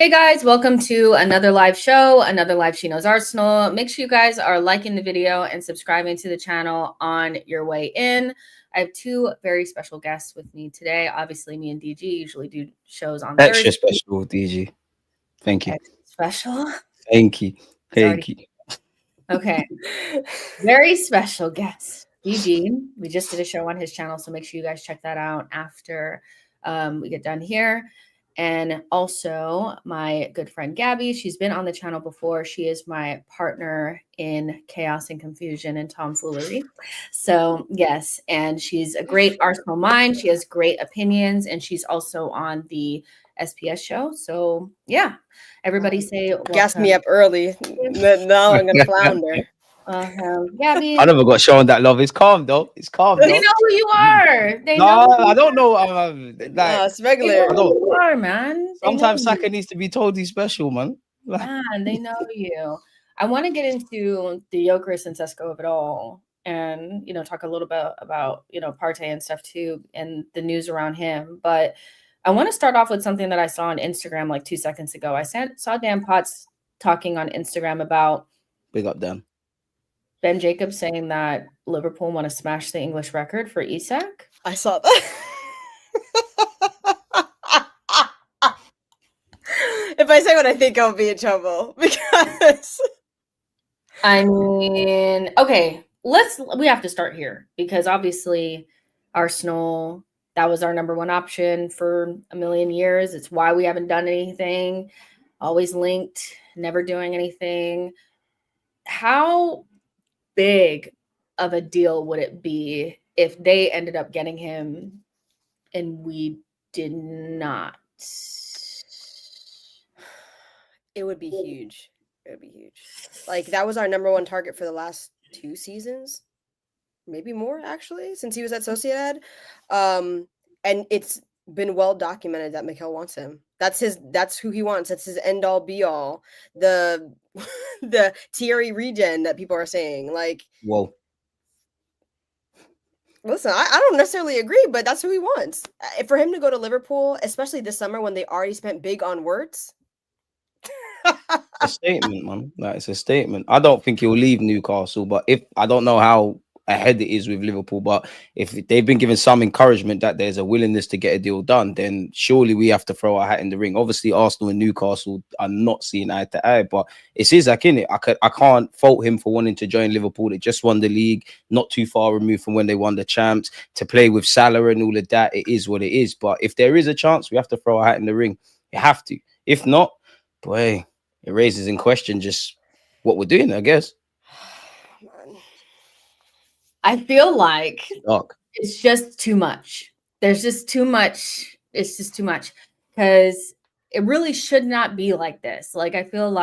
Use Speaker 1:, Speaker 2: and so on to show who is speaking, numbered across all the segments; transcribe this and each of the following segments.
Speaker 1: Hey guys, welcome to another live show, another live She Knows Arsenal. Make sure you guys are liking the video and subscribing to the channel on your way in. I have two very special guests with me today. Obviously, me and DG usually do shows on
Speaker 2: Extra
Speaker 1: Thursday.
Speaker 2: special, DG. Thank you.
Speaker 1: Extra special.
Speaker 2: Thank you. Thank you.
Speaker 1: Okay. Very special guest, DG. We just did a show on his channel, so make sure you guys check that out after we get done here. And also my good friend Gabby. She's been on the channel before. She is my partner in chaos and confusion and tomfoolery. So yes, and she's a great Arsenal mind. She has great opinions, and she's also on the SPS show. So yeah, everybody say
Speaker 3: Gassed me up early. Now I'm gonna flounder.
Speaker 1: Gabby.
Speaker 2: I never got shown that love. It's calm though. It's calm.
Speaker 1: They know who you are. They
Speaker 2: no,
Speaker 1: know
Speaker 2: I don't know.
Speaker 3: No, it's regular.
Speaker 1: They know who you are, man.
Speaker 2: Sometimes Saka needs to be told he's special, man.
Speaker 1: Man, they know you. I want to get into the Gyokeres and Sesko of it all, and talk a little bit about Partey and stuff too, and the news around him. But I want to start off with something that I saw on Instagram like 2 seconds ago. I saw Dan Potts talking on Instagram about
Speaker 2: big up Dan.
Speaker 1: Ben Jacobs saying that Liverpool want to smash the English record for Isak.
Speaker 3: I saw that. If I say what I think, I'll be in trouble because
Speaker 1: I mean, okay, we have to start here because obviously Arsenal, that was our number one option for a million years. It's why we haven't done anything, always linked, never doing anything. How big of a deal would it be if they ended up getting him and we did not?
Speaker 3: It would be huge. It would be huge. Like, that was our number one target for the last 2 seasons, maybe more actually, since he was at Sociedad. And it's been well documented that Mikel wants him. That's who he wants. That's his end all be all. The Thierry regen that people are saying. Like,
Speaker 2: whoa.
Speaker 3: Listen, I don't necessarily agree, but that's who he wants. For him to go to Liverpool, especially this summer when they already spent big on Wirtz.
Speaker 2: A statement, man. Like, it's a statement. I don't think he'll leave Newcastle, but I don't know how ahead it is with Liverpool, but if they've been given some encouragement that there's a willingness to get a deal done, then surely we have to throw our hat in the ring. Obviously, Arsenal and Newcastle are not seeing eye to eye, but it's Isak, innit? I can't fault him for wanting to join Liverpool. They just won the league, not too far removed from when they won the champs. To play with Salah and all of that, it is what it is. But if there is a chance, we have to throw our hat in the ring. You have to. If not, boy, it raises in question just what we're doing, I guess.
Speaker 1: I feel like it's just too much. There's just too much. It's just too much because it really should not be like this. Like, I feel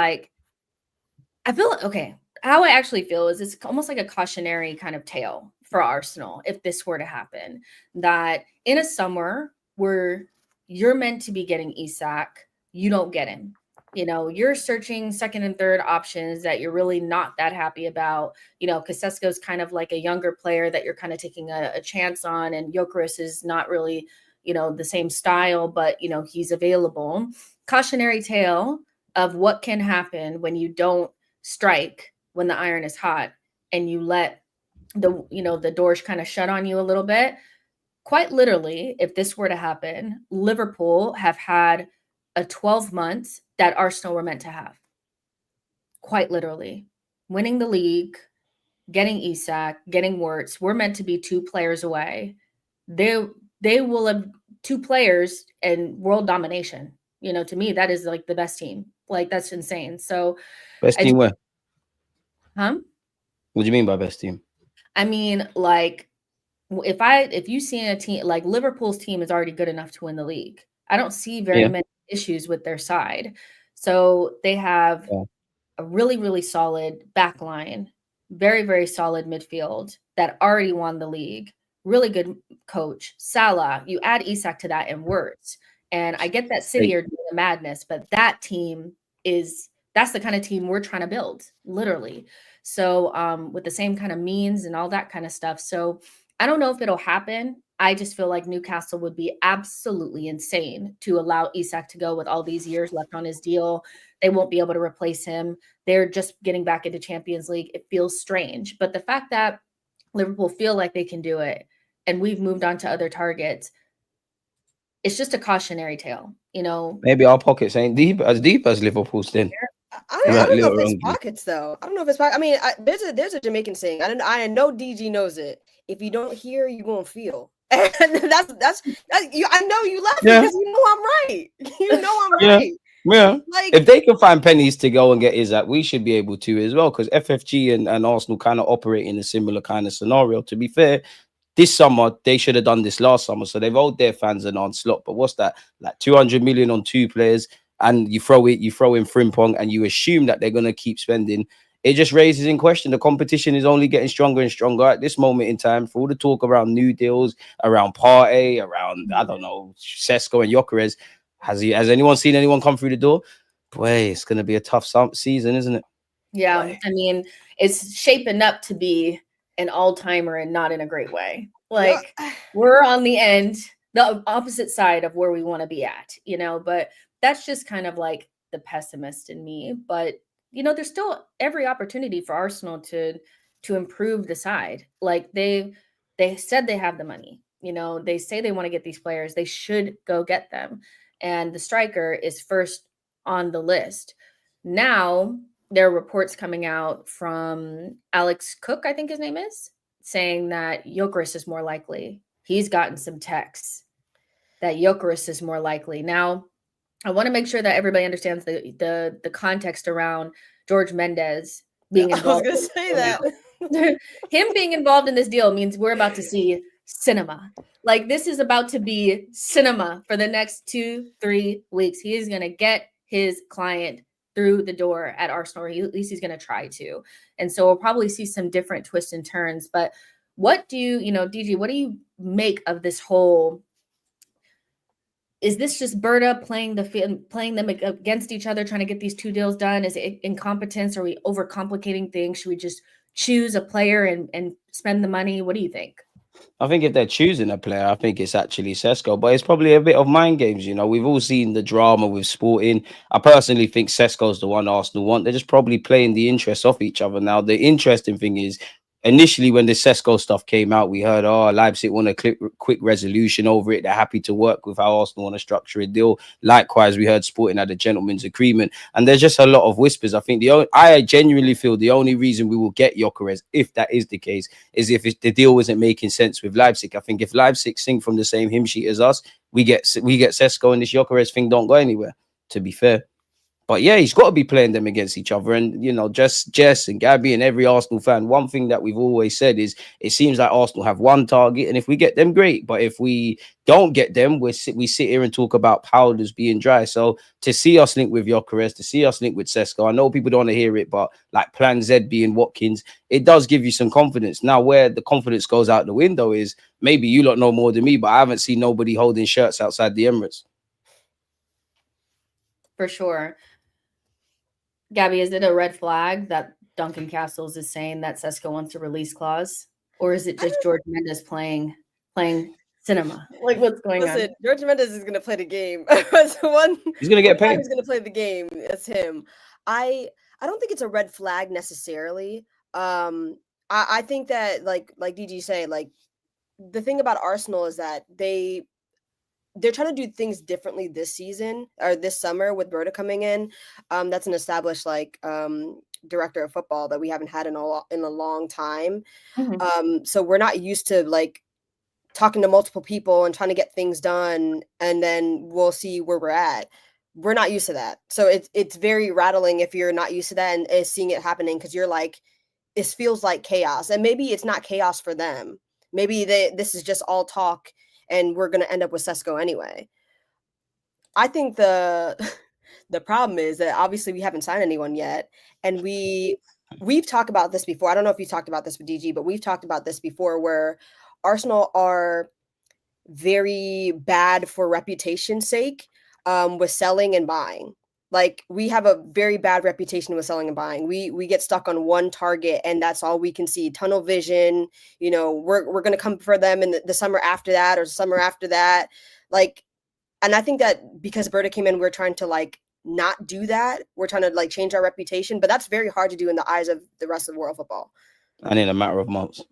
Speaker 1: okay. How I actually feel is it's almost like a cautionary kind of tale for Arsenal if this were to happen, that in a summer where you're meant to be getting Isak, you don't get him. You're searching second and third options that you're really not that happy about, because Sesko's kind of like a younger player that you're kind of taking a chance on. And Gyokeres is not really, the same style, but, he's available. Cautionary tale of what can happen when you don't strike when the iron is hot and you let the doors kind of shut on you a little bit. Quite literally, if this were to happen, Liverpool have had a 12 months that Arsenal were meant to have. Quite literally. Winning the league, getting Isak, getting Wirtz. We're meant to be 2 players away. They will have 2 players and world domination. To me, that is like the best team. Like, that's insane. So
Speaker 2: best team where?
Speaker 1: Huh?
Speaker 2: What do you mean by best team?
Speaker 1: I mean, like, if you see a team like Liverpool's team is already good enough to win the league. I don't see very many issues with their side. So they have a really, really solid back line, very, very solid midfield that already won the league, really good coach, Salah. You add Isak to that and Wirtz. And I get that City are doing the madness, but that team that's the kind of team we're trying to build, literally. So with the same kind of means and all that kind of stuff. So I don't know if it'll happen. I just feel like Newcastle would be absolutely insane to allow Isak to go with all these years left on his deal. They won't be able to replace him. They're just getting back into Champions League. It feels strange. But the fact that Liverpool feel like they can do it and we've moved on to other targets, it's just a cautionary tale, you know.
Speaker 2: Maybe our pockets ain't deep as Liverpool's then.
Speaker 3: I don't know if it's pockets though. I don't know if it's pockets. I mean, there's a Jamaican saying. I know DG knows it. If you don't hear, you won't feel. And that's you. I know you laugh because you know I'm right. You know I'm right.
Speaker 2: Yeah.
Speaker 3: Like,
Speaker 2: if they can find pennies to go and get Isak, we should be able to as well, because FFG and Arsenal kind of operate in a similar kind of scenario. To be fair, this summer they should have done this last summer, so they've owed their fans an onslaught. But what's that? Like 200 million on 2 players, and you throw in Frimpong, and you assume that they're gonna keep spending. It just raises in question. The competition is only getting stronger and stronger at this moment in time. For all the talk around new deals, around Partey, around I don't know Sesko and Gyokeres, has anyone seen anyone come through the door? Boy, it's gonna be a tough season, isn't it?
Speaker 1: Yeah,
Speaker 3: Boy.
Speaker 1: I mean, it's shaping up to be an all-timer and not in a great way. Like we're on the opposite side of where we want to be at, you know, but that's just kind of like the pessimist in me. But you know, there's still every opportunity for Arsenal to improve the side. Like they said they have the money, you know, they say they want to get these players, they should go get them. And the striker is first on the list. Now there are reports coming out from Alex Cook, I think his name is, saying that Gyokeres is more likely. He's gotten some texts that Gyokeres is more likely. Now, I want to make sure that everybody understands the context around George Mendes being involved.
Speaker 3: I was going to say that.
Speaker 1: Him being involved in this deal means we're about to see cinema. Like this is about to be cinema for the next 2-3 weeks. He is going to get his client through the door at Arsenal, or at least he's going to try to. And so we'll probably see some different twists and turns. But what do you know, DG, what do you make of this whole? Is this just Berta playing them against each other, trying to get these two deals done? Is it incompetence? Are we overcomplicating things? Should we just choose a player and spend the money? What do you think?
Speaker 2: I think if they're choosing a player, I think it's actually Sesko, but it's probably a bit of mind games. You know, we've all seen the drama with Sporting. I personally think Sesko's the one Arsenal want. They're just probably playing the interests off each other. Now, the interesting thing is, initially when the Sesko stuff came out, we heard, Leipzig want a quick resolution over it. They're happy to work with how Arsenal want to structure a deal. Likewise, we heard Sporting had a gentleman's agreement. And there's just a lot of whispers. I think I genuinely feel the only reason we will get Gyokeres, if that is the case, is if the deal isn't making sense with Leipzig. I think if Leipzig sing from the same hymn sheet as us, we get Sesko, and this Gyokeres thing don't go anywhere, to be fair. But yeah, he's got to be playing them against each other. And, you know, just Jess and Gabby and every Arsenal fan, one thing that we've always said is it seems like Arsenal have one target. And if we get them, great. But if we don't get them, we sit here and talk about powders being dry. So to see us link with Gyokeres, to see us link with Sesko, I know people don't want to hear it, but like Plan Z being Watkins, it does give you some confidence. Now, where the confidence goes out the window is maybe you lot know more than me, but I haven't seen nobody holding shirts outside the Emirates.
Speaker 1: For sure. Gabby, is it a red flag that Duncan Castles is saying that Sesko wants a release clause? Or is it just George Mendes playing cinema? Like, what's going on?
Speaker 3: George Mendes is going to play the game.
Speaker 2: He's going to get paid.
Speaker 3: He's going to play the game. That's him. I don't think it's a red flag necessarily. I think that, like DG say, like, the thing about Arsenal is that they're trying to do things differently this season or this summer with Berta coming in. That's an established director of football that we haven't had in a long time. Mm-hmm. So we're not used to like talking to multiple people and trying to get things done, and then we'll see where we're at. We're not used to that. So it's very rattling if you're not used to that and seeing it happening, because you're like, it feels like chaos. And maybe it's not chaos for them. Maybe this is just all talk and we're going to end up with Sesko anyway. I think the problem is that obviously we haven't signed anyone yet. And we've talked about this before. I don't know if you talked about this with DG, but we've talked about this before, where Arsenal are very bad for reputation's sake with selling and buying. Like, we have a very bad reputation with selling and buying. We get stuck on one target, and that's all we can see. Tunnel vision. You know, we're gonna come for them in the summer after that or summer after that. Like, and I think that because Berta came in, we're trying to like not do that. We're trying to like change our reputation, but that's very hard to do in the eyes of the rest of the world football.
Speaker 2: And in a matter of months.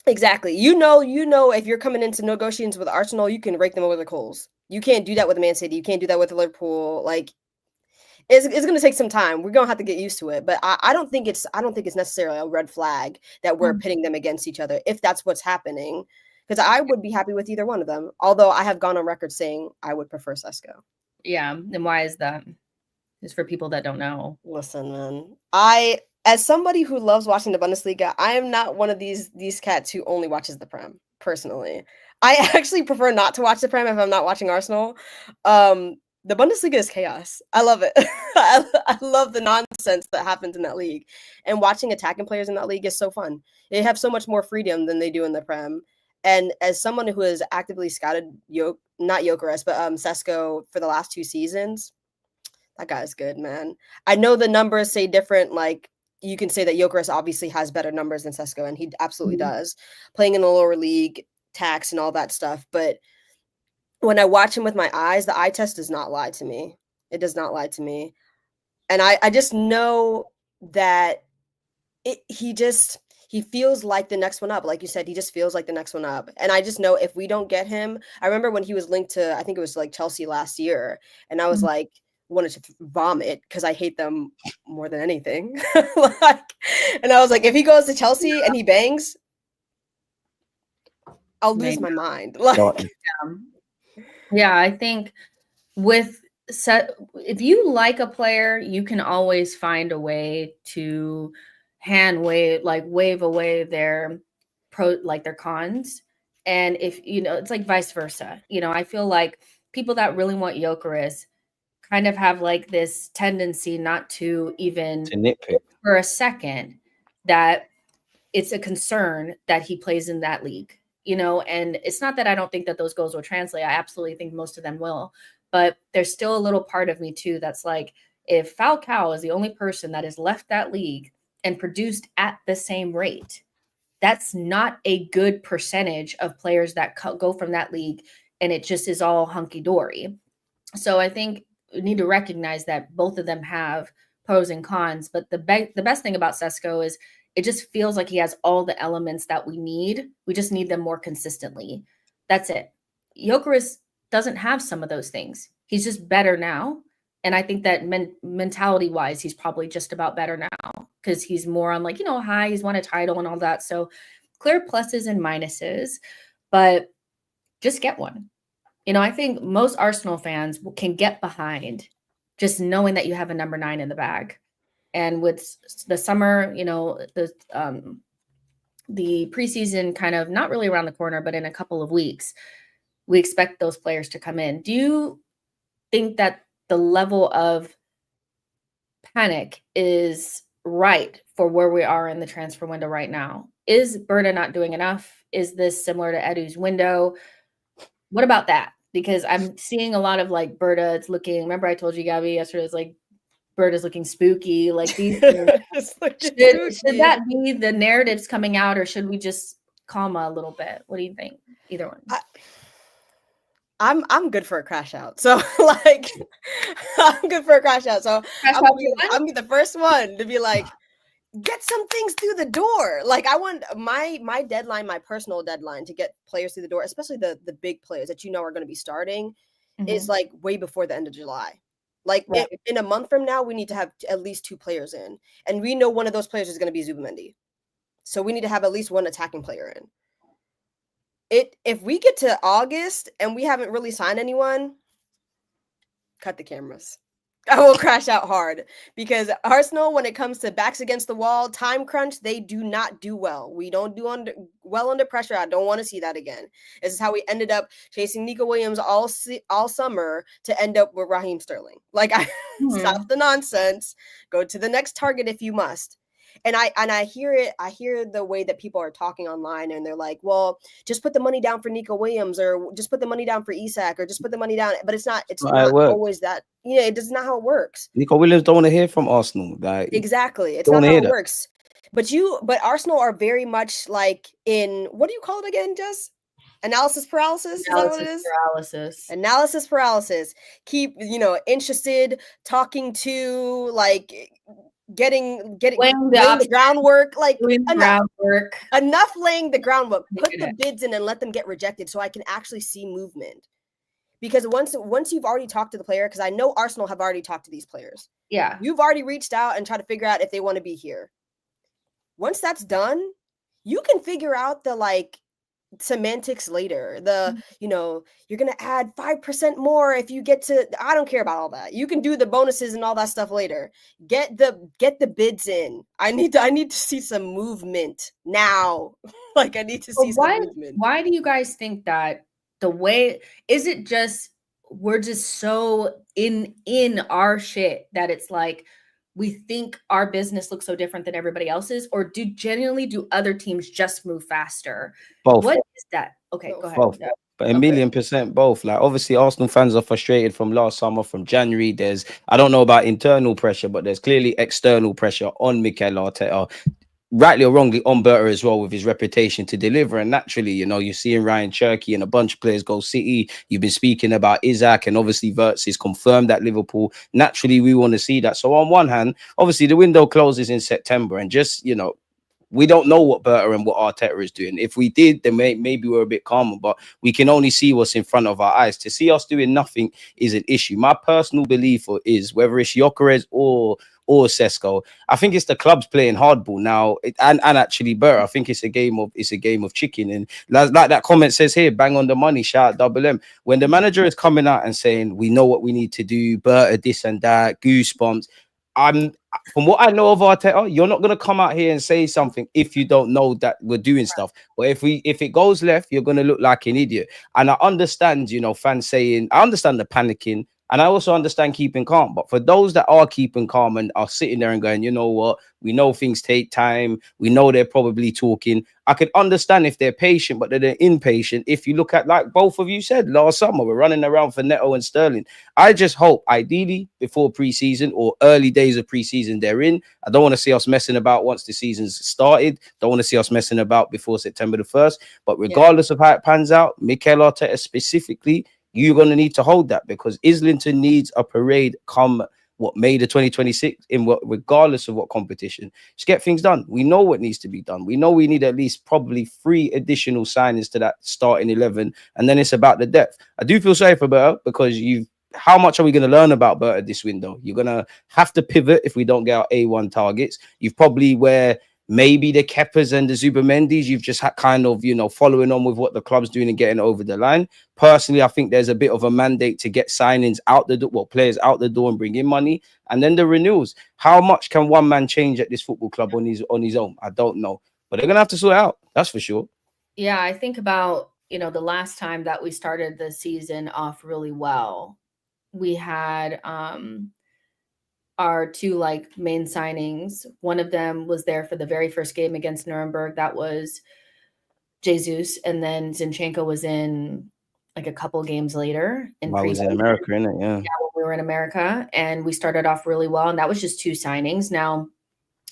Speaker 3: Exactly. You know, if you're coming into negotiations with Arsenal, you can rake them over the coals. You can't do that with Man City. You can't do that with Liverpool. Like, it's going to take some time. We're going to have to get used to it. But I don't think it's necessarily a red flag that we're pitting them against each other if that's what's happening. Because I would be happy with either one of them. Although I have gone on record saying I would prefer Sesko.
Speaker 1: Yeah. And why is that? It's for people that don't know.
Speaker 3: Listen, man. As somebody who loves watching the Bundesliga, I am not one of these cats who only watches the Prem, personally. I actually prefer not to watch the Prem if I'm not watching Arsenal. The Bundesliga is chaos. I love it. I love the nonsense that happens in that league. And watching attacking players in that league is so fun. They have so much more freedom than they do in the Prem. And as someone who has actively scouted not Gyokeres, but Sesko for the last 2 seasons, that guy's good, man. I know the numbers say different. Like, you can say that Gyokeres obviously has better numbers than Sesko, and he absolutely does. Playing in the lower league, tax and all that stuff. But when I watch him with my eyes, the eye test does not lie to me. It does not lie to me. And I just know that he feels like the next one up. Like you said, he just feels like the next one up. And I just know if we don't get him, I remember when he was linked to, I think it was like Chelsea last year. And I was like, wanted to vomit because I hate them more than anything. And I was like, if he goes to Chelsea and he bangs, I'll lose my mind.
Speaker 1: Yeah, I think if you like a player, you can always find a way to wave away their their cons. And if it's like vice versa. I feel like people that really want Gyokeres kind of have like this tendency not to even
Speaker 2: nitpick
Speaker 1: for a second that it's a concern that he plays in that league. And it's not that I don't think that those goals will translate. I absolutely think most of them will. But there's still a little part of me too that's like, if Falcao is the only person that has left that league and produced at the same rate, that's not a good percentage of players that go from that league and it just is all hunky-dory. So I think we need to recognize that both of them have pros and cons. But the best thing about Sesko is it just feels like he has all the elements that we need. We just need them more consistently. That's it. Gyokeres doesn't have some of those things. He's just better now. And I think that mentality-wise, he's probably just about better now because he's more on high. He's won a title and all that. So clear pluses and minuses, but just get one. I think most Arsenal fans can get behind just knowing that you have a number 9 in the bag. And with the summer, the preseason kind of not really around the corner, but in a couple of weeks, we expect those players to come in. Do you think that the level of panic is right for where we are in the transfer window right now? Is Berta not doing enough? Is this similar to Edu's window? What about that? Because I'm seeing a lot of like Berta, it's looking, remember I told you, Gabby, yesterday, it's like Berta's looking spooky. Like these should that be the narratives coming out, or should we just calm a little bit? What do you think? Either one.
Speaker 3: I'm good for a crash out. So like I'm good for a crash out. So I'm gonna be the first one to be like, get some things through the door. Like I want my deadline, my personal deadline to get players through the door, especially the big players that are going to be starting, is like way before the end of July. Like in a month from now, we need to have at least 2 players in, and we know one of those players is going to be Zubimendi. So we need to have at least one attacking player in. If we get to August and we haven't really signed anyone, cut the cameras. I will crash out hard because Arsenal, when it comes to backs against the wall, time crunch, they do not do well. We don't do well under pressure. I don't want to see that again. This is how we ended up chasing Nico Williams all summer to end up with Raheem Sterling. Like, stop the nonsense. Go to the next target if you must. And I hear it. I hear the way that people are talking online, and they're like, "Well, just put the money down for Nico Williams, or just put the money down for Isak, or just put the money down." But it's not. It's
Speaker 2: Not how it
Speaker 3: not
Speaker 2: works.
Speaker 3: always that. Yeah, it does not how it works.
Speaker 2: Nico Williams don't want to hear from Arsenal. Like,
Speaker 3: Exactly. It's
Speaker 2: don't
Speaker 3: not
Speaker 2: wanna
Speaker 3: how
Speaker 2: hear
Speaker 3: it
Speaker 2: that.
Speaker 3: works. But Arsenal are very much like in, what do you call it again, Jess? Analysis paralysis? Is that what it is?
Speaker 1: paralysis.
Speaker 3: Analysis paralysis. Keep, interested, talking to, like, getting
Speaker 1: Weighing the
Speaker 3: laying the
Speaker 1: options,
Speaker 3: groundwork, like
Speaker 1: doing the
Speaker 3: enough.
Speaker 1: groundwork.
Speaker 3: Enough laying the groundwork.
Speaker 1: Make
Speaker 3: Put
Speaker 1: it
Speaker 3: the
Speaker 1: in.
Speaker 3: bids in and let them get rejected so I can actually see movement. Because once you've already talked to the player, because I know Arsenal have already talked to these players.
Speaker 1: Yeah.
Speaker 3: You've already reached out and tried to figure out if they want to be here. Once that's done, you can figure out the, like, semantics later. The, you're going to add 5% more if you get to, I don't care about all that. You can do the bonuses and all that stuff later. Get the bids in. I need to see some movement now. Like, I need to see some movement.
Speaker 1: Why do you guys think that the way, is it just we're just so in our shit that it's like we think our business looks so different than everybody else's, or do other teams just move faster?
Speaker 2: Both.
Speaker 1: What is that? Okay, go ahead.
Speaker 2: Both.
Speaker 1: Yeah.
Speaker 2: But a million percent both. Like, obviously, Arsenal fans are frustrated from last summer, from January. I don't know about internal pressure, but there's clearly external pressure on Mikel Arteta, rightly or wrongly, on Berta as well, with his reputation to deliver. And naturally, you're seeing Ryan Cherky and a bunch of players go City. You've been speaking about Isak, and obviously Wirtz is confirmed at Liverpool. Naturally, we want to see that. So on one hand, obviously the window closes in September, and just, we don't know what Berta and what Arteta is doing. If we did, then maybe we're a bit calmer, but we can only see what's in front of our eyes. To see us doing nothing is an issue. My personal belief is, whether it's Gyokeres or Sesko, I think it's the clubs playing hardball now. And actually, Berta, I think it's a game of chicken. And like that comment says here, bang on the money, shout out Double M. When the manager is coming out and saying, we know what we need to do, Berta, this and that, goosebumps. From what I know of Arteta, you're not going to come out here and say something if you don't know that we're doing stuff. But if it goes left, you're going to look like an idiot. And I understand, fans saying, I understand the panicking, and I also understand keeping calm. But for those that are keeping calm and are sitting there and going, you know what, we know things take time, we know they're probably talking, I could understand if they're patient, but they're impatient. If you look at, like both of you said, last summer, we're running around for Neto and Sterling. I just hope, ideally, before preseason or early days of preseason, they're in. I don't want to see us messing about once the season's started. Don't want to see us messing about before September the 1st. But regardless of how it pans out, Mikel Arteta specifically, you're going to need to hold that, because Islington needs a parade come May the 2026, regardless of what competition. Just get things done. We know what needs to be done. We know we need at least probably 3 additional signings to that starting 11, and then it's about the depth. I do feel sorry for Berta, because how much are we going to learn about Berta this window? You're going to have to pivot if we don't get our A1 targets. You've probably, where maybe the Keppers and the Zubamendis, you've just had kind of, following on with what the club's doing and getting over the line. Personally, I think there's a bit of a mandate to get signings out the door, players out the door and bring in money. And then the renewals. How much can one man change at this football club on his own? I don't know. But they're going to have to sort it out. That's for sure.
Speaker 1: Yeah, I think about, the last time that we started the season off really well, we had our 2 main signings. One of them was there for the very first game against Nuremberg. That was Jesus, and then Zinchenko was in a couple games later.
Speaker 2: I was in America, innit? Yeah.
Speaker 1: When we were in America, and we started off really well, and that was just 2 signings. Now,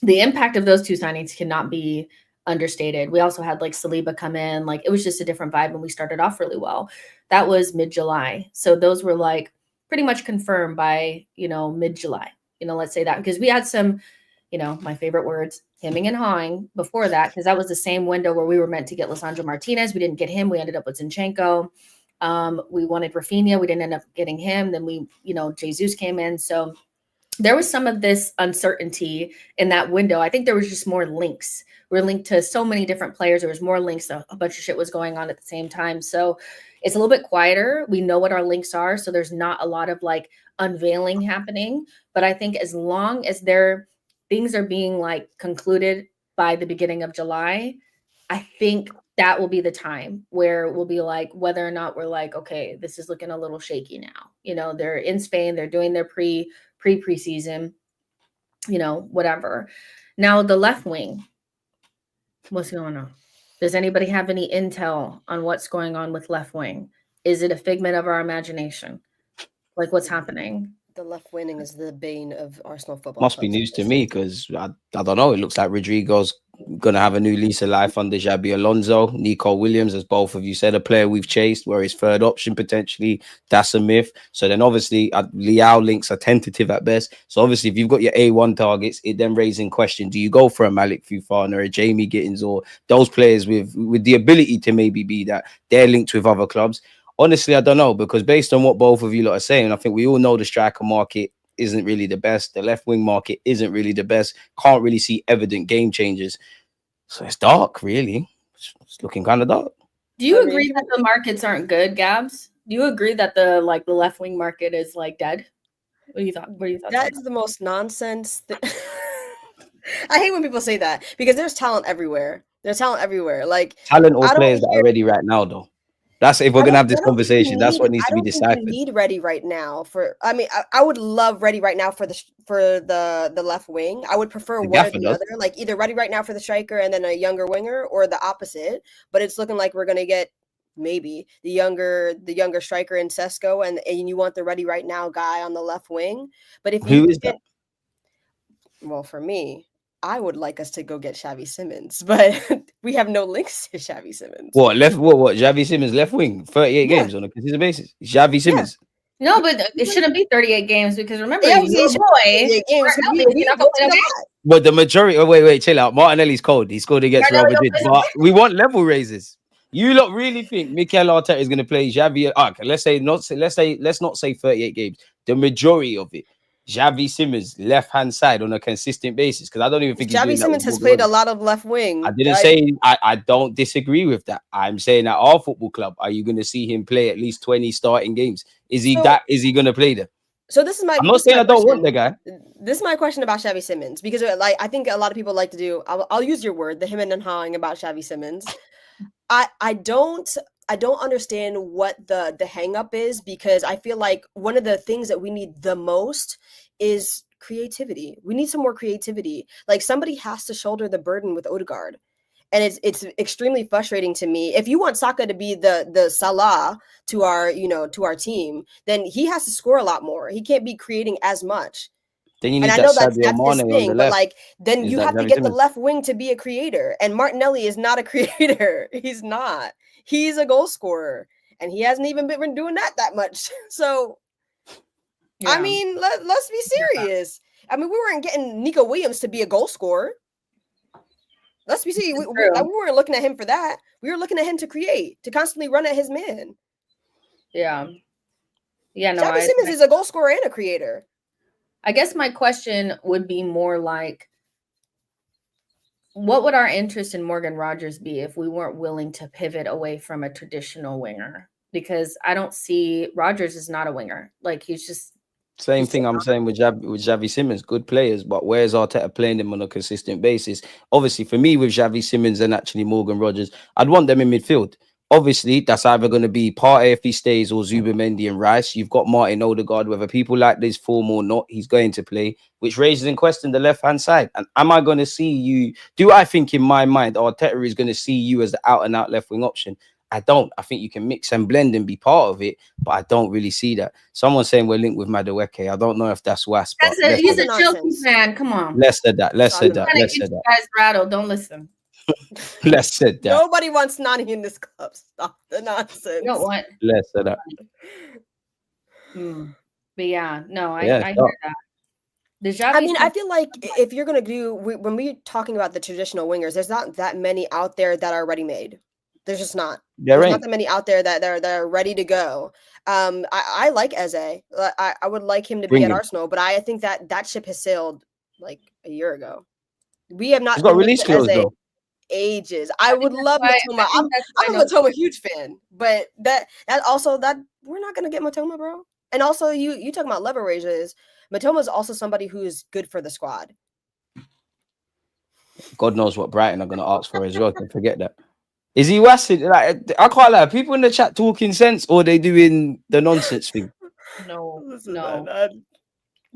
Speaker 1: the impact of those 2 signings cannot be understated. We also had Saliba come in. It was just a different vibe, and we started off really well. That was mid-July. So those were pretty much confirmed by, mid-July. Let's say that, because we had some, my favorite words, hemming and hawing before that, because that was the same window where we were meant to get Lisandro Martinez. We didn't get him. We ended up with Zinchenko. We wanted Rafinha. We didn't end up getting him. Then Jesus came in. So there was some of this uncertainty in that window. I think there was just more links. We're linked to so many different players. There was more links. A bunch of shit was going on at the same time. So it's a little bit quieter. We know what our links are. So there's not a lot of unveiling happening. But I think as long as things are being concluded by the beginning of July, I think that will be the time where we'll be whether or not we're okay, this is looking a little shaky now. They're in Spain. They're doing their preseason. whatever. Now the left wing, what's going on? Does anybody have any intel on what's going on with left wing? Is it a figment of our imagination? Like, what's happening?
Speaker 3: The left wing is the bane of Arsenal football.
Speaker 2: Must be
Speaker 3: Club
Speaker 2: news to
Speaker 3: this
Speaker 2: me
Speaker 3: season.
Speaker 2: because I don't know. It looks like Rodrigo's going to have a new lease of life under Xabi Alonso. Nico Williams, as both of you said, a player we've chased, where his third option potentially. That's a myth. So then obviously Liao links are tentative at best. So obviously if you've got your A1 targets, it then raises in question, do you go for a Malik Fofana or a Jamie Gittins or those players with the ability to maybe be that they're linked with other clubs? Honestly, I don't know, because based on what both of you lot are saying, I think we all know the striker market isn't really the best. The left wing market isn't really the best. Can't really see evident game changes. So it's dark, really. It's looking kind of dark.
Speaker 1: Do you agree that the markets aren't good, Gabs? Do you agree that the left wing market is dead? What do you thought? What do you thought?
Speaker 3: That is the most nonsense. I hate when people say that because there's talent everywhere. There's talent everywhere. Like
Speaker 2: talent or players that are ready right now, though. That's if we're gonna have this conversation. That's what needs to be deciphered.
Speaker 3: I don't need ready right now for. I mean, I would love ready right now for the left wing. I would prefer one or the other, like either ready right now for the striker and then a younger winger, or the opposite. But it's looking like we're gonna get maybe the younger striker in Sesko, and you want the ready right now guy on the left wing. But if
Speaker 2: who is that?
Speaker 3: Well, for me, I would like us to go get Xavi Simons, but we have no links to Xavi Simons.
Speaker 2: What Xavi Simons left wing, 38 games on a consistent basis. Xavi Simons.
Speaker 1: Yeah. No, but it shouldn't be 38 games because remember, your boy.
Speaker 2: But the majority. Wait, chill out. Martinelli's cold. He scored against Real Madrid. But we want level raises. You lot really think Mikel Arteta is going to play Xavi? Okay, let's not say 38 games. The majority of it. Xavi Simons left hand side on a consistent basis, because I don't even think
Speaker 3: Xavi Simons has played a lot of left wing.
Speaker 2: I didn't say I don't disagree with that. I'm saying at our football club, are you going to see him play at least 20 starting games? Is he going to play them?
Speaker 3: So this is my.
Speaker 2: I'm not saying I don't want the guy.
Speaker 3: This is my question about Xavi Simons, because I think a lot of people like to do. I'll use your word, the him and hawing about Xavi Simons. I don't understand what the hang up is, because I feel like one of the things that we need the most is creativity. We need some more creativity. Like, somebody has to shoulder the burden with Odegaard. And it's extremely frustrating to me. If you want Saka to be the Salah to our team, then he has to score a lot more. He can't be creating as much.
Speaker 2: Then you need that's his thing,
Speaker 3: but then you have to get the left wing to be a creator. And Martinelli is not a creator. He's not. He's a goal scorer, and he hasn't even been doing that much. So, yeah. I mean, let's be serious. I mean, we weren't getting Nico Williams to be a goal scorer. Let's be serious. We weren't looking at him for that. We were looking at him to create, to constantly run at his man.
Speaker 1: Yeah. Yeah. No,
Speaker 3: Xavi Simons is a goal scorer and a creator.
Speaker 1: I guess my question would be more like, what would our interest in Morgan Rogers be if we weren't willing to pivot away from a traditional winger? Because I don't see Rogers is not a winger. Like, he's just
Speaker 2: same thing I'm saying with Xavi Simons. Good players, but where's Arteta playing them on a consistent basis? Obviously, for me, with Xavi Simons and actually Morgan Rogers, I'd want them in midfield. Obviously, that's either going to be Partey if he stays, or Zubimendi and Rice. You've got Martin Odegaard. Whether people like this form or not, he's going to play, which raises in question the left-hand side. And am I going to see you? Do I think in my mind Arteta is going to see you as the out-and-out left-wing option? I don't. I think you can mix and blend and be part of it, but I don't really see that. Someone's saying we're linked with Madueke. I don't know if that's Wasp.
Speaker 1: He's a Chelsea fan. Come on.
Speaker 2: Let's say that.
Speaker 1: Guys, rattled. Don't listen.
Speaker 2: Let's say that.
Speaker 3: Nobody wants Nani in this club. Stop the nonsense.
Speaker 1: You don't want.
Speaker 2: Let's say that.
Speaker 1: But yeah, no, I hear that.
Speaker 3: I mean, I feel like if you're going to do, when we're talking about the traditional wingers, there's not that many out there that are ready-made. There's just not. There's not that many out there that are ready to go. I like Eze. I would like him to be at Arsenal, but I think that ship has sailed like a year ago. We have not.
Speaker 2: He's got release clause though.
Speaker 3: Ages. I would love Matoma. I'm a Matoma huge fan, but that we're not gonna get Matoma, bro. And also, you talking about lever raises. Matoma is also somebody who is good for the squad.
Speaker 2: God knows what Brighton are gonna ask for as well. Don't forget that. Is he wassing? Like, I can't lie. People in the chat talking sense, or they doing the nonsense thing?
Speaker 1: No.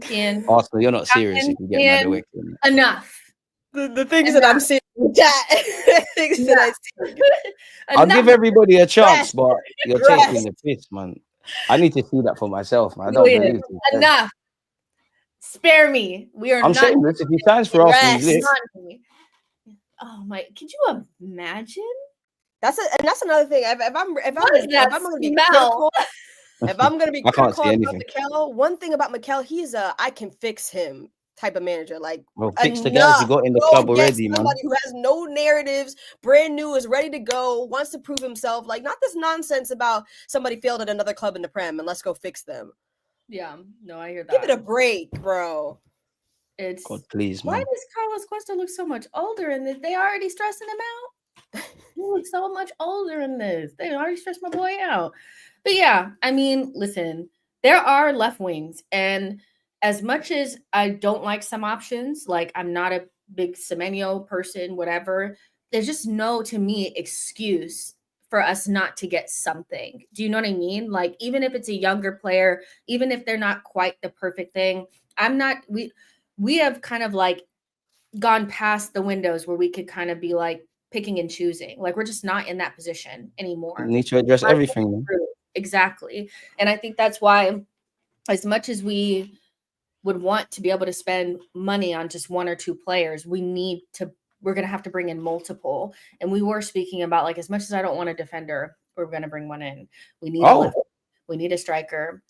Speaker 1: Kian,
Speaker 2: Arsenal, you're not serious if you get mad
Speaker 1: Kian,
Speaker 2: away.
Speaker 1: enough.
Speaker 3: The things that I'm seeing with that, things that I see.
Speaker 2: I'll give everybody a chance, but you're
Speaker 3: Rest.
Speaker 2: taking the piss, man. I need to see that for myself, man. I don't believe it.
Speaker 1: Enough. Spare me. We are
Speaker 2: I'm
Speaker 1: not.
Speaker 2: shameless. If he signs for Arsenal, he's lit.
Speaker 1: Oh my! Could you imagine?
Speaker 3: That's another thing. If I'm gonna be
Speaker 1: smell?
Speaker 3: critical, if I'm gonna be
Speaker 2: I can't
Speaker 3: critical
Speaker 2: see
Speaker 3: about
Speaker 2: anything.
Speaker 3: Mikel, one thing about Mikel, he's a I can fix him type of manager. Like,
Speaker 2: Well, fix the guys you got in the club already, man.
Speaker 3: Somebody who has no narratives, brand new, is ready to go, wants to prove himself. Like, not this nonsense about somebody failed at another club in the Prem and let's go fix them.
Speaker 1: Yeah, no, I hear that.
Speaker 3: Give it a break, bro.
Speaker 1: It's
Speaker 2: God, please,
Speaker 1: why
Speaker 2: man.
Speaker 1: does Carlos Cuesta look so much older in this? They already stressing him out. He looks so much older in this. They already stressed my boy out. But yeah, I mean, listen, there are left wings, and as much as I don't like some options, like I'm not a big Semenyo person, whatever, there's just no, to me, excuse for us not to get something. Do you know what I mean? Like, even if it's a younger player, even if they're not quite the perfect thing, we have kind of like gone past the windows where we could kind of be like picking and choosing. Like, we're just not in that position anymore.
Speaker 2: You need to address everything, man.
Speaker 1: Exactly. And I think that's why, as much as we would want to be able to spend money on just one or two players, we're going to have to bring in multiple. And we were speaking about, like, as much as I don't want a defender, we're going to bring one in. We need we need a striker.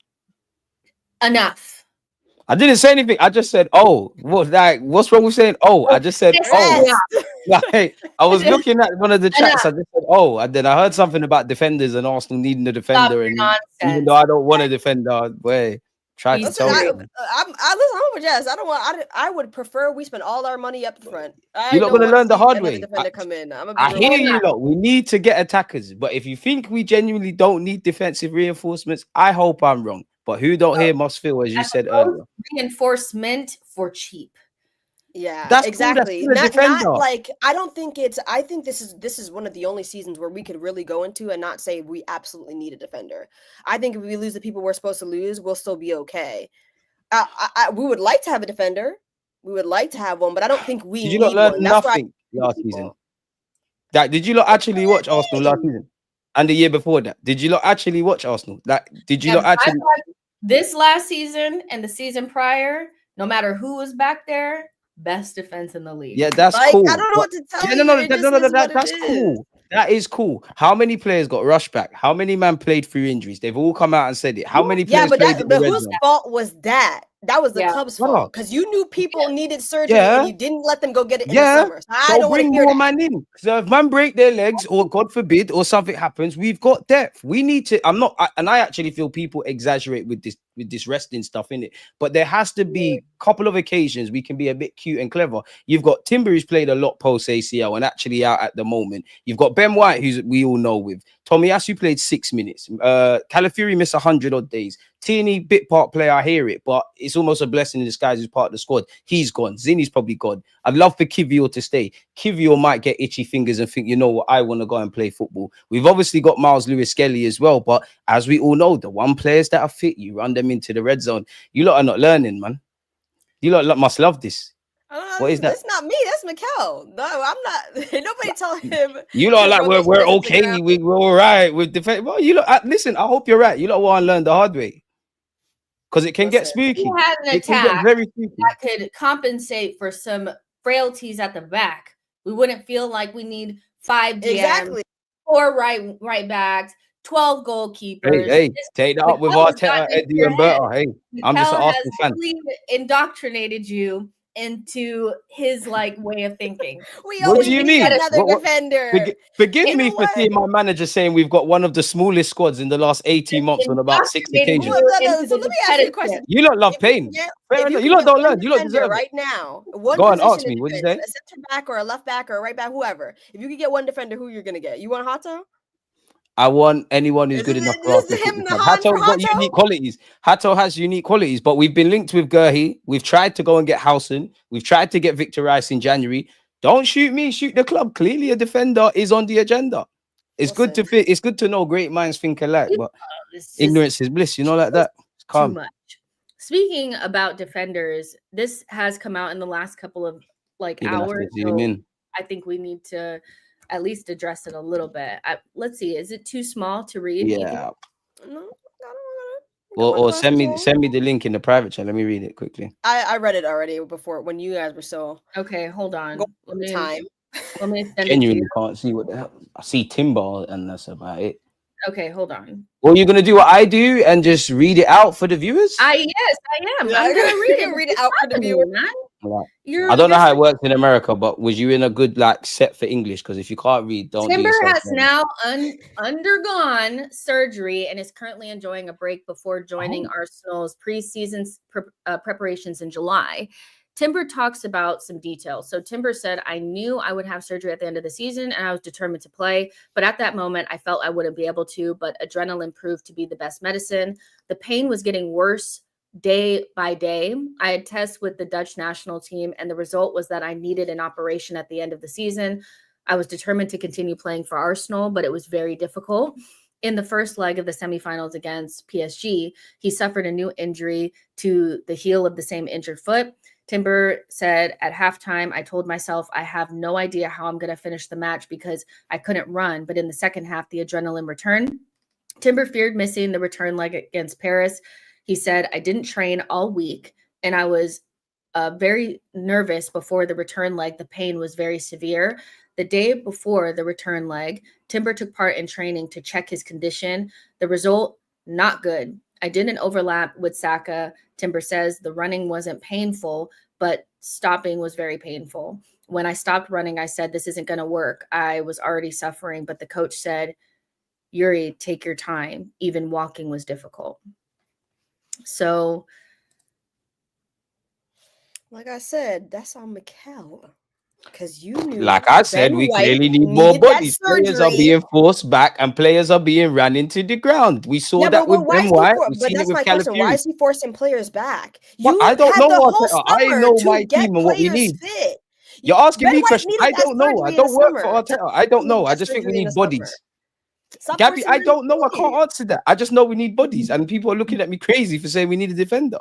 Speaker 1: Enough.
Speaker 2: I didn't say anything. I just said, "Oh, what's wrong with saying oh?" I just said, "Oh." Like, I was looking at one of the chats. I just said, "Oh," and then I heard something about defenders and Arsenal needing a defender. And even though I don't want a defender, try to tell me.
Speaker 3: I'm with Jazz. I would prefer we spend all our money up front.
Speaker 2: You're not going to learn the hard way.
Speaker 3: Defender come in.
Speaker 2: I hear you, lot. We need to get attackers, but if you think we genuinely don't need defensive reinforcements, I hope I'm wrong. But who don't hear must feel, as you said earlier.
Speaker 1: Reinforcement for cheap.
Speaker 3: Yeah,
Speaker 2: that's
Speaker 3: exactly.
Speaker 2: Not
Speaker 3: like, I don't think it's. I think this is one of the only seasons where we could really go into and not say we absolutely need a defender. I think if we lose the people we're supposed to lose, we'll still be okay. We would like to have a defender. We would like to have one, but I don't think we.
Speaker 2: Did you not learn nothing last season? Did you not actually watch Arsenal last season? And the year before that, did you not actually watch Arsenal? Did you not actually?
Speaker 1: This last season and the season prior, no matter who was back there, best defense in the league.
Speaker 2: Yeah, that's cool.
Speaker 3: I don't know what to tell you.
Speaker 2: No, that's cool. That is cool. How many players got rushed back? How many men played through injuries? They've all come out and said it. How many players played?
Speaker 3: But whose fault was that? That was the club's fault, because you knew people needed surgery and you didn't let them go get it in the summer. So I don't bring more
Speaker 2: man in. So if man break their legs, or God forbid, or something happens, we've got depth. We need to. I actually feel people exaggerate with this resting stuff in it. But there has to be a couple of occasions we can be a bit cute and clever. You've got Timber, who's played a lot post ACL and actually out at the moment. You've got Ben White, who's we all know with. Tomiyasu played 6 minutes. Calafiori missed 100 odd days. Tierney, bit part player, I hear it, but it's almost a blessing in disguise who's part of the squad. He's gone. Zinni's probably gone. I'd love for Kivior to stay. Kivior might get itchy fingers and think, you know what, I want to go and play football. We've obviously got Miles Lewis-Skelly as well, but as we all know, the one players that are fit, you run them into the red zone. You lot are not learning, man. You lot must love this. What is that?
Speaker 3: That's not me. That's Mikel. No, I'm not. Nobody tell him.
Speaker 2: You lot like we're okay. We're all right with defense. Well, you lot listen. I hope you're right. You lot want to learn the hard way, because it can get spooky.
Speaker 1: He had an attack that could compensate for some frailties at the back. We wouldn't feel like we need 5 DMs, 4 right backs, 12 goalkeepers.
Speaker 2: Hey, take that up with Arteta, Eddie, and Berta. Hey, I'm just an Arsenal fan.
Speaker 1: Really indoctrinated you into his way of thinking.
Speaker 2: What do you mean?
Speaker 3: Another defender.
Speaker 2: Forgive me for seeing my manager saying we've got one of the smallest squads in the last 18 months on about 6 occasions.
Speaker 3: So let me ask you a question.
Speaker 2: You lot love pain. You lot don't learn. You lot deserve
Speaker 3: right now.
Speaker 2: Go on, ask me. What did you say?
Speaker 3: A center back or a left back or a right back, whoever. If you could get one defender, who you're gonna get? You want Hato?
Speaker 2: I want anyone who's good enough for us. Hato's got unique qualities. Hato has unique qualities, but we've been linked with Gurhey. We've tried to go and get Howson. We've tried to get Victor Rice in January. Don't shoot me, shoot the club. Clearly, a defender is on the agenda. It's good to fit. It's good to know great minds think alike, but ignorance is bliss. You know, like that. It's calm.
Speaker 1: speaking about defenders, this has come out in the last couple of like
Speaker 2: You're gonna have
Speaker 1: hours.
Speaker 2: to zoom
Speaker 1: So
Speaker 2: in.
Speaker 1: I think we need to at least address it a little bit. Let's see. Is it too small to read? You think-
Speaker 2: Yeah.
Speaker 3: No, I don't want to.
Speaker 2: Or send me the link in the private chat. Let me read it quickly.
Speaker 3: I read it already before when you guys were so
Speaker 1: Okay, hold on.
Speaker 3: Let me
Speaker 1: Let me send it to
Speaker 2: Genuinely
Speaker 1: you.
Speaker 2: can't see what the hell. I see Timber, and that's about it.
Speaker 1: Okay, hold on.
Speaker 2: Or you're gonna do what I do and just read it out for the viewers?
Speaker 1: Yes, I am. I'm gonna read it.
Speaker 3: Read it out for the viewers.
Speaker 2: Right. I don't know how it works in America, but was you in a good like set for English? Because if you can't read, don't.
Speaker 1: Timber has now undergone surgery and is currently enjoying a break before joining Arsenal's preseason preparations in July. Timber talks about some details. So Timber said, I knew I would have surgery at the end of the season and I was determined to play. But at that moment, I felt I wouldn't be able to, but adrenaline proved to be the best medicine. The pain was getting worse day by day. I had tests with the Dutch national team and the result was that I needed an operation at the end of the season. I was determined to continue playing for Arsenal, but it was very difficult. In the first leg of the semifinals against PSG, he suffered a new injury to the heel of the same injured foot. Timber said at halftime, I told myself I have no idea how I'm going to finish the match because I couldn't run. But in the second half, the adrenaline returned. Timber feared missing the return leg against Paris. He said, I didn't train all week and I was very nervous before the return leg. The pain was very severe. The day before the return leg, Timber took part in training to check his condition. The result, not good. I didn't overlap with Saka. Timber says the running wasn't painful, but stopping was very painful. When I stopped running, I said, this isn't going to work. I was already suffering, but the coach said, Yuri, take your time. Even walking was difficult. So,
Speaker 3: like I said, that's on Mikel. Because you knew,
Speaker 2: like I said,
Speaker 3: Ben
Speaker 2: we
Speaker 3: White
Speaker 2: clearly need more bodies. Players are
Speaker 3: surgery.
Speaker 2: being forced back and players are being ran into the ground. We saw that with Ben White.
Speaker 3: But that's my question. Why is he forcing players back?
Speaker 2: Well, I don't know what I know
Speaker 3: to
Speaker 2: my
Speaker 3: get
Speaker 2: team and what we need.
Speaker 3: fit.
Speaker 2: You're asking
Speaker 3: Ben
Speaker 2: me
Speaker 3: White
Speaker 2: questions. I don't know. I don't work for Arteta. I don't know. I just think we need bodies. Gabby, I don't know. I can't answer that. I just know we need bodies. And people are looking at me crazy for saying we need a defender.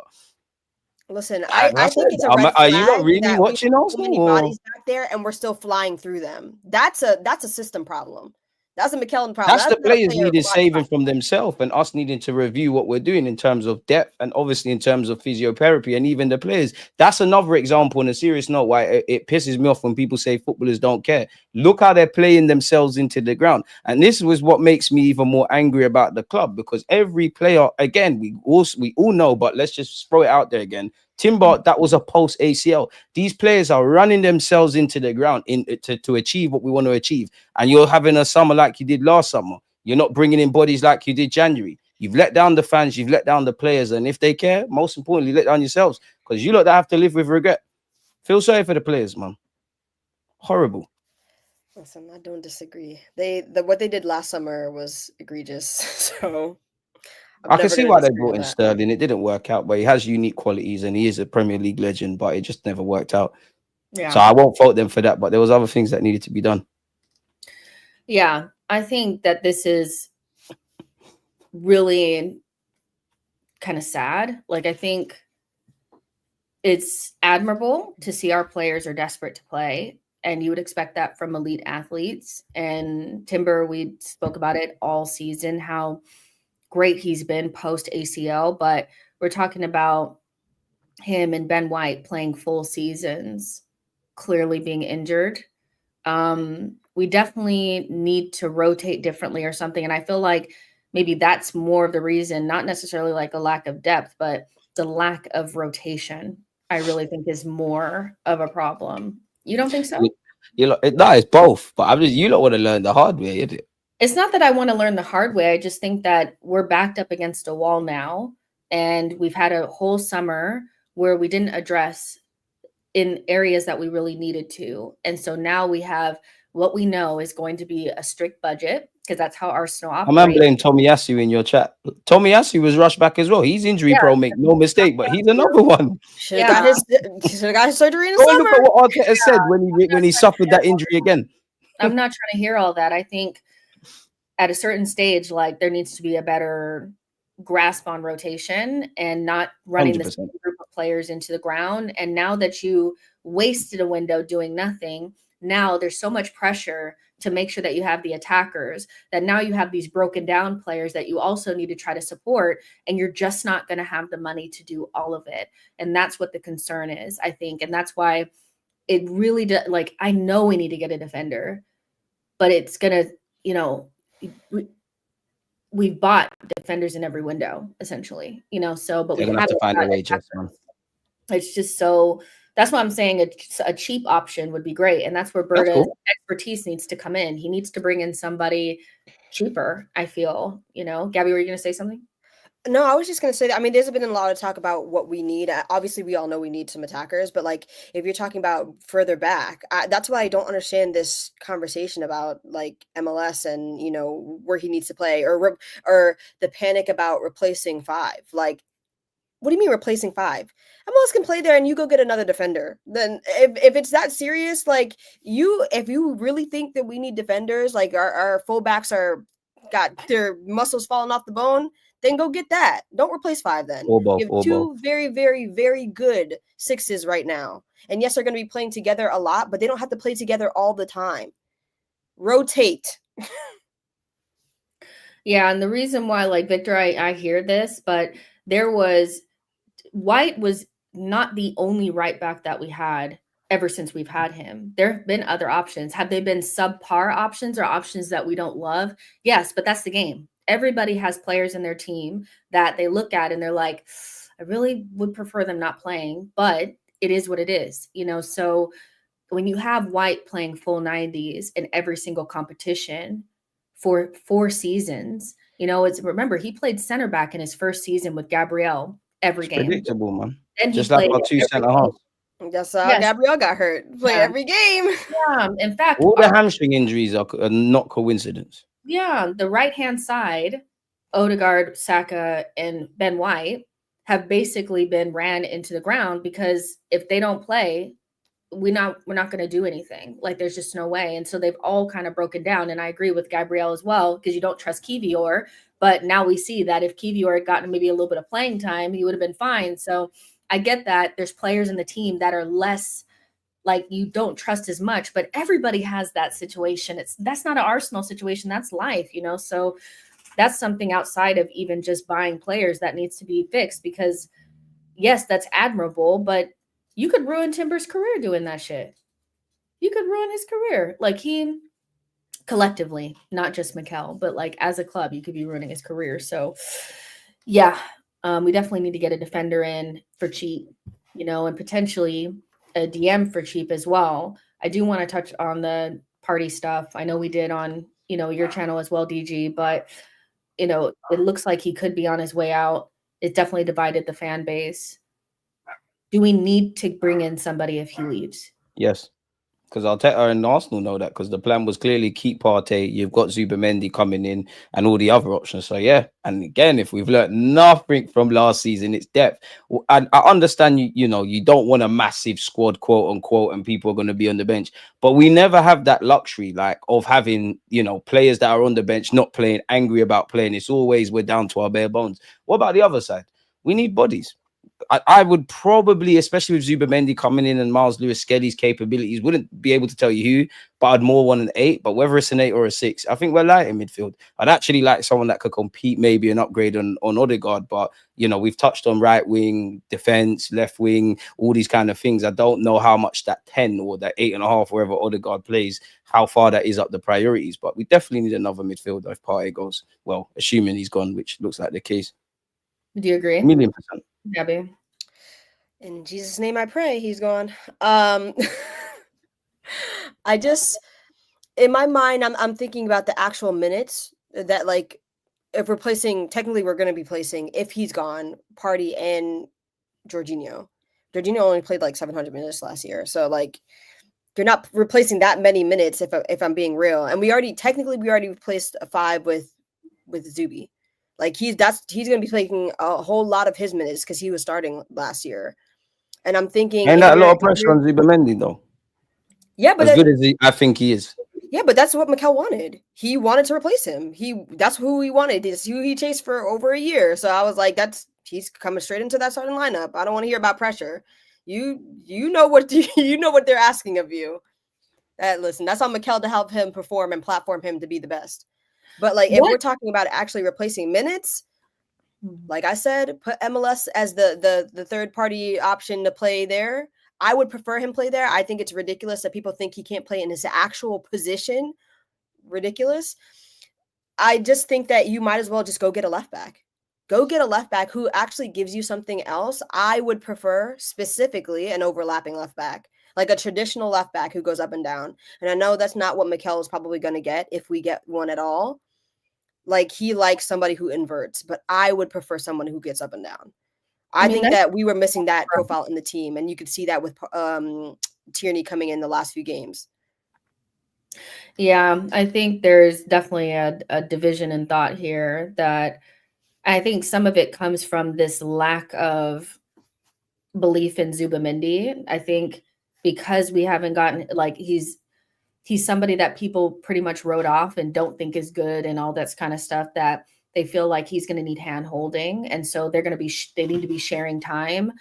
Speaker 3: Listen, I think it's a red flag.
Speaker 2: Are you not really watching Arsenal?
Speaker 3: Many bodies back there, and we're still flying through them. That's a system problem. That's a McKellen problem.
Speaker 2: That's the players needing saving from themselves, and us needing to review what we're doing in terms of depth, and obviously in terms of physiotherapy, and even the players. That's another example. On a serious note, why it pisses me off when people say footballers don't care. Look how they're playing themselves into the ground, and this was what makes me even more angry about the club, because every player, again, we all know, but let's just throw it out there again. Timber, that was a post ACL. These players are running themselves into the ground to achieve what we want to achieve. And you're having a summer like you did last summer. You're not bringing in bodies like you did January. You've let down the fans. You've let down the players. And if they care, most importantly, let down yourselves, because you lot that have to live with regret. Feel sorry for the players, man. Horrible.
Speaker 3: Listen, I don't disagree. What they did last summer was egregious. So
Speaker 2: I can see why they brought in Sterling. It didn't work out, but he has unique qualities and he is a Premier League legend, but it just never worked out. Yeah. So I won't fault them for that, but there was other things that needed to be done.
Speaker 1: Yeah, I think that this is really kind of sad. Like, I think it's admirable to see our players are desperate to play, and you would expect that from elite athletes. And Timber, we spoke about it all season, how great he's been post ACL, but we're talking about him and Ben White playing full seasons, clearly being injured. We definitely need to rotate differently or something. And I feel like maybe that's more of the reason, not necessarily like a lack of depth, but the lack of rotation, I really think is more of a problem. You don't think so?
Speaker 2: No, it's both. But you don't want to learn the hard way, is it?
Speaker 1: It's not that I want to learn the hard way. I just think that we're backed up against a wall now. And we've had a whole summer where we didn't address in areas that we really needed to. And so now we have what we know is going to be a strict budget, because that's how Arsenal operates.
Speaker 2: I'm blaming Tomiyasu in your chat. Tomiyasu was rushed back as well. He's injury prone, make no mistake, but he's another one.
Speaker 3: Should have got his surgery in the summer.
Speaker 2: Look at what Arteta said when he suffered that injury again.
Speaker 1: I'm not trying to hear all that. I think at a certain stage, like, there needs to be a better grasp on rotation and not running the
Speaker 2: 100%.
Speaker 1: same group of players into the ground. And now that you wasted a window doing nothing, now there's so much pressure to make sure that you have the attackers, that now you have these broken down players that you also need to try to support, and you're just not going to have the money to do all of it. And that's what the concern is, I think. And that's why it really does. Like, I know we need to get a defender, but it's going to, we've bought defenders in every window, essentially, so, but
Speaker 2: They're
Speaker 1: we
Speaker 2: gonna have to
Speaker 1: haven't
Speaker 2: find a
Speaker 1: got
Speaker 2: way, Jess, man.
Speaker 1: it's just so, that's why I'm saying a cheap option would be great. And that's where
Speaker 2: That's
Speaker 1: Berta's
Speaker 2: cool.
Speaker 1: expertise needs to come in. He needs to bring in somebody cheaper, I feel, Gabby, were you going to say something?
Speaker 3: No, I was just going to say that, I mean, there's been a lot of talk about what we need. Obviously, we all know we need some attackers, but like, if you're talking about further back, that's why I don't understand this conversation about like MLS and, where he needs to play, or the panic about replacing 5. Like, what do you mean replacing 5? MLS can play there and you go get another defender. Then if it's that serious, like, if you really think that we need defenders, like our fullbacks got their muscles falling off the bone, then go get that. Don't replace 5 then. You have 2 very, very, very good 6s right now. And yes, they're going to be playing together a lot, but they don't have to play together all the time. Rotate.
Speaker 1: Yeah, and the reason why, like, Victor, I hear this, but White was not the only right back that we had ever since we've had him. There have been other options. Have they been subpar options or options that we don't love? Yes, but that's the game. Everybody has players in their team that they look at and they're like, I really would prefer them not playing, but it is what it is, So when you have White playing full 90s in every single competition for 4 seasons, remember, he played center back in his first season with Gabrielle every game.
Speaker 2: Predictable, man.
Speaker 1: Then
Speaker 2: just like our 2 center halves.
Speaker 3: That's how Gabrielle got hurt. Played every game.
Speaker 1: Yeah, in fact,
Speaker 2: all the hamstring injuries are not coincidence.
Speaker 1: Yeah, the right-hand side, Odegaard, Saka, and Ben White have basically been ran into the ground because if they don't play, we're not going to do anything. Like, there's just no way. And so they've all kind of broken down. And I agree with Gabrielle as well, because you don't trust Kivior. But now we see that if Kivior had gotten maybe a little bit of playing time, he would have been fine. So I get that there's players in the team that are less, like, you don't trust as much, but everybody has that situation. That's not an Arsenal situation. That's life, So that's something outside of even just buying players that needs to be fixed, because yes, that's admirable, but you could ruin Timber's career doing that shit. You could ruin his career. Like, he collectively, not just Mikel, but like as a club, you could be ruining his career. So yeah, we definitely need to get a defender in for cheap, and potentially a DM for cheap as well. I do want to touch on the Partey stuff. I know we did on, your channel as well, DG, but it looks like he could be on his way out. It definitely divided the fan base. Do we need to bring in somebody if he leaves?
Speaker 2: Yes, because Arteta and Arsenal know that, because the plan was clearly keep Partey. You've got Zubamendi coming in and all the other options. So yeah, and again, if we've learned nothing from last season, it's depth. And I understand you don't want a massive squad, quote unquote, and people are going to be on the bench, but we never have that luxury, like, of having players that are on the bench not playing, angry about playing. It's always we're down to our bare bones. What about the other side? We need bodies. I would probably, especially with Zubamendi coming in and Miles Lewis-Skelly's capabilities, wouldn't be able to tell you who, but I'd more want an 8. But whether it's an 8 or a 6, I think we're light in midfield. I'd actually like someone that could compete, maybe an upgrade on Odegaard. But, we've touched on right wing, defense, left wing, all these kind of things. I don't know how much that 10 or that 8.5, wherever Odegaard plays, how far that is up the priorities. But we definitely need another midfielder if Partey goes. Well, assuming he's gone, which looks like the case.
Speaker 1: Do you agree?
Speaker 2: 1,000,000%.
Speaker 1: Gabby?
Speaker 3: In Jesus' name I pray he's gone. I just, in my mind, I'm thinking about the actual minutes that, like, if we're placing, technically we're going to be placing, if he's gone, Partey and Jorginho. Jorginho only played like 700 minutes last year. So, like, you're not replacing that many minutes if I'm being real. And we already replaced a 5 with Zubi. Like, he's going to be taking a whole lot of his minutes because he was starting last year. And I'm thinking,
Speaker 2: ain't that a lot of pressure on Zubamendi though?
Speaker 3: Yeah, but
Speaker 2: as good as I think he is.
Speaker 3: Yeah, but that's what Mikel wanted. He wanted to replace him. That's who he wanted. It's who he chased for over a year. So I was like, he's coming straight into that starting lineup. I don't want to hear about pressure. You know what you know what they're asking of you. Listen, that's on Mikel to help him perform and platform him to be the best. But like, if we're talking about actually replacing minutes, like I said, put MLS as the third party option to play there. I would prefer him play there. I think it's ridiculous that people think he can't play in his actual position. Ridiculous. I just think that you might as well just go get a left back. Go get a left back who actually gives you something else. I would prefer specifically an overlapping left back, like a traditional left back who goes up and down. And I know that's not what Mikel is probably going to get if we get one at all. Like, he likes somebody who inverts, but I would prefer someone who gets up and down. I think that we were missing that profile in the team, and you could see that with Tierney coming in the last few games.
Speaker 1: Yeah, I think there's definitely a division in thought here that I think some of it comes from this lack of belief in Zubamendi. I think because we haven't gotten, like, he's somebody that people pretty much wrote off and don't think is good and all that kind of stuff, that they feel like he's going to need hand holding. And so they need to be sharing time.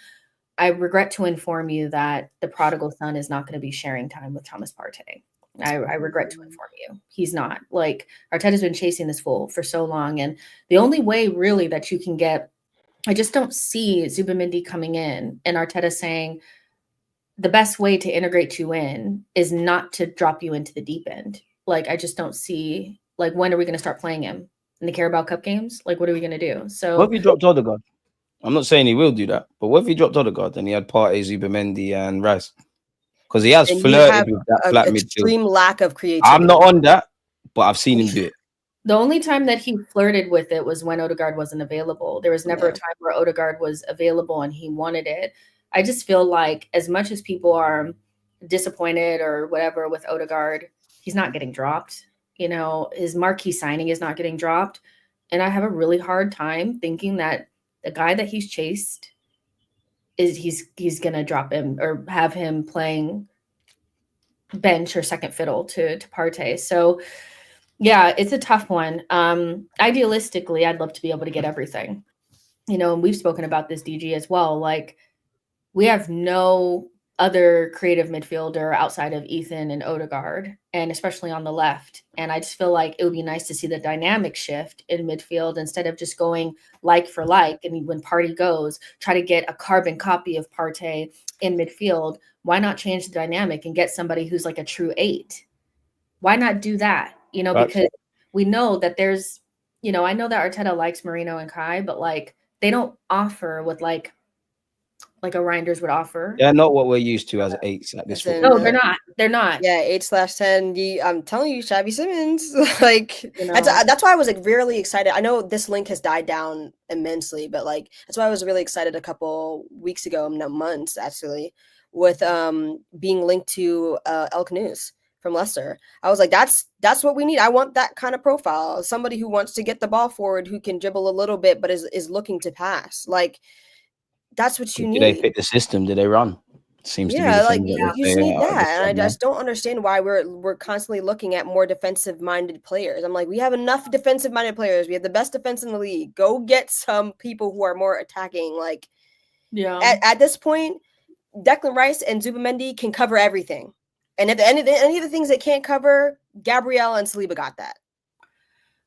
Speaker 1: I regret to inform you that the prodigal son is not going to be sharing time with Thomas Partey. I regret to inform you. He's not. Like, Arteta's been chasing this fool for so long. And the only way really that you can get, I just don't see Zubamendi coming in and Arteta saying the best way to integrate you in is not to drop you into the deep end. Like, I just don't see, like, when are we going to start playing him in the Carabao Cup games? Like, what are we going to do? So
Speaker 2: what if he dropped Odegaard? I'm not saying he will do that, but what if he dropped Odegaard and he had Partey, Zubamendi, and Rice? Because he has flirted with that flat midfield.
Speaker 3: Extreme lack of creativity.
Speaker 2: I'm not on that, but I've seen him do it.
Speaker 1: The only time that he flirted with it was when Odegaard wasn't available. There was never a time where Odegaard was available and he wanted it. I just feel like as much as people are disappointed or whatever with Odegaard, he's not getting dropped. You know, his marquee signing is not getting dropped. And I have a really hard time thinking that the guy that he's chased he's going to drop him or have him playing bench or second fiddle to Partey. So yeah, it's a tough one. Idealistically, I'd love to be able to get everything, you know, and we've spoken about this, DG, as well. Like, we have no other creative midfielder outside of Ethan and Odegaard, and especially on the left. And I just feel like it would be nice to see the dynamic shift in midfield instead of just going like for like. And when Partey goes, try to get a carbon copy of Partey in midfield. Why not change the dynamic and get somebody who's like a true 8? Why not do that? You know, because we know that there's, you know, I know that Arteta likes Marino and Kai, but like they don't offer what like a Reinders would offer.
Speaker 2: Yeah, not what we're used to as 8s at this point.
Speaker 1: No, they're not. They're not.
Speaker 3: Yeah, 8/10. I'm telling you, Xavi Simons. Like, you know, that's why I was like really excited. I know this link has died down immensely, but like that's why I was really excited a couple weeks ago, no, months actually, with being linked to El Knus from Leicester. I was like, that's what we need. I want that kind of profile. Somebody who wants to get the ball forward, who can dribble a little bit, but is looking to pass. Like, that's what you need.
Speaker 2: Do they fit the system? Do they run? Seems to be the thing.
Speaker 3: You just need that. And I just don't understand why we're constantly looking at more defensive-minded players. I'm like, we have enough defensive-minded players. We have the best defense in the league. Go get some people who are more attacking. Like, at this point, Declan Rice and Zubamendi can cover everything. And if any of the things they can't cover, Gabriel and Saliba got that.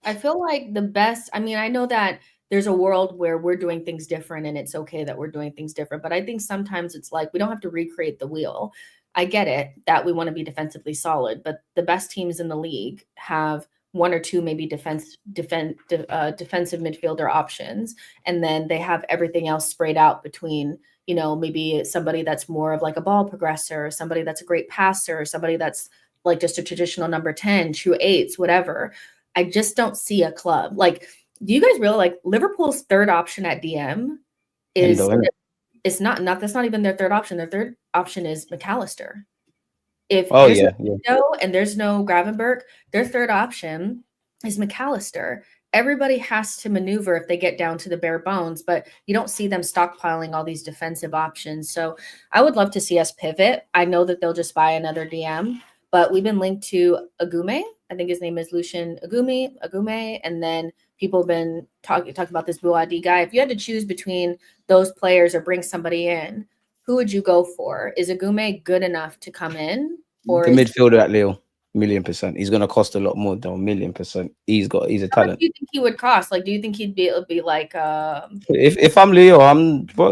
Speaker 1: I feel like the best, I mean, I know that there's a world where we're doing things different and it's okay that we're doing things different. But I think sometimes it's like, we don't have to recreate the wheel. I get it that we want to be defensively solid, but the best teams in the league have one or two, maybe defensive midfielder options. And then they have everything else sprayed out between, you know, maybe somebody that's more of like a ball progressor, somebody that's a great passer, somebody that's like just a traditional number 10, true 8s, whatever. I just don't see a club. Like, do you guys realize like Liverpool's third option at DM is it's not that's not even their third option. Their third option is McAllister. If and there's no Gravenberch, their third option is McAllister. Everybody has to maneuver if they get down to the bare bones, but you don't see them stockpiling all these defensive options. So I would love to see us pivot. I know that they'll just buy another DM, but we've been linked to Agume. I think his name is Lucian Agume, and then people have been talking about this Buadi guy. If you had to choose between those players or bring somebody in, who would you go for? Is Agume good enough to come in? Or
Speaker 2: The midfielder at Lille, 1,000,000%. He's going to cost a lot more though, 1,000,000%. He's a
Speaker 1: how much
Speaker 2: talent.
Speaker 1: do you think he would cost? Like, do you think he'd be like
Speaker 2: If I'm Leo,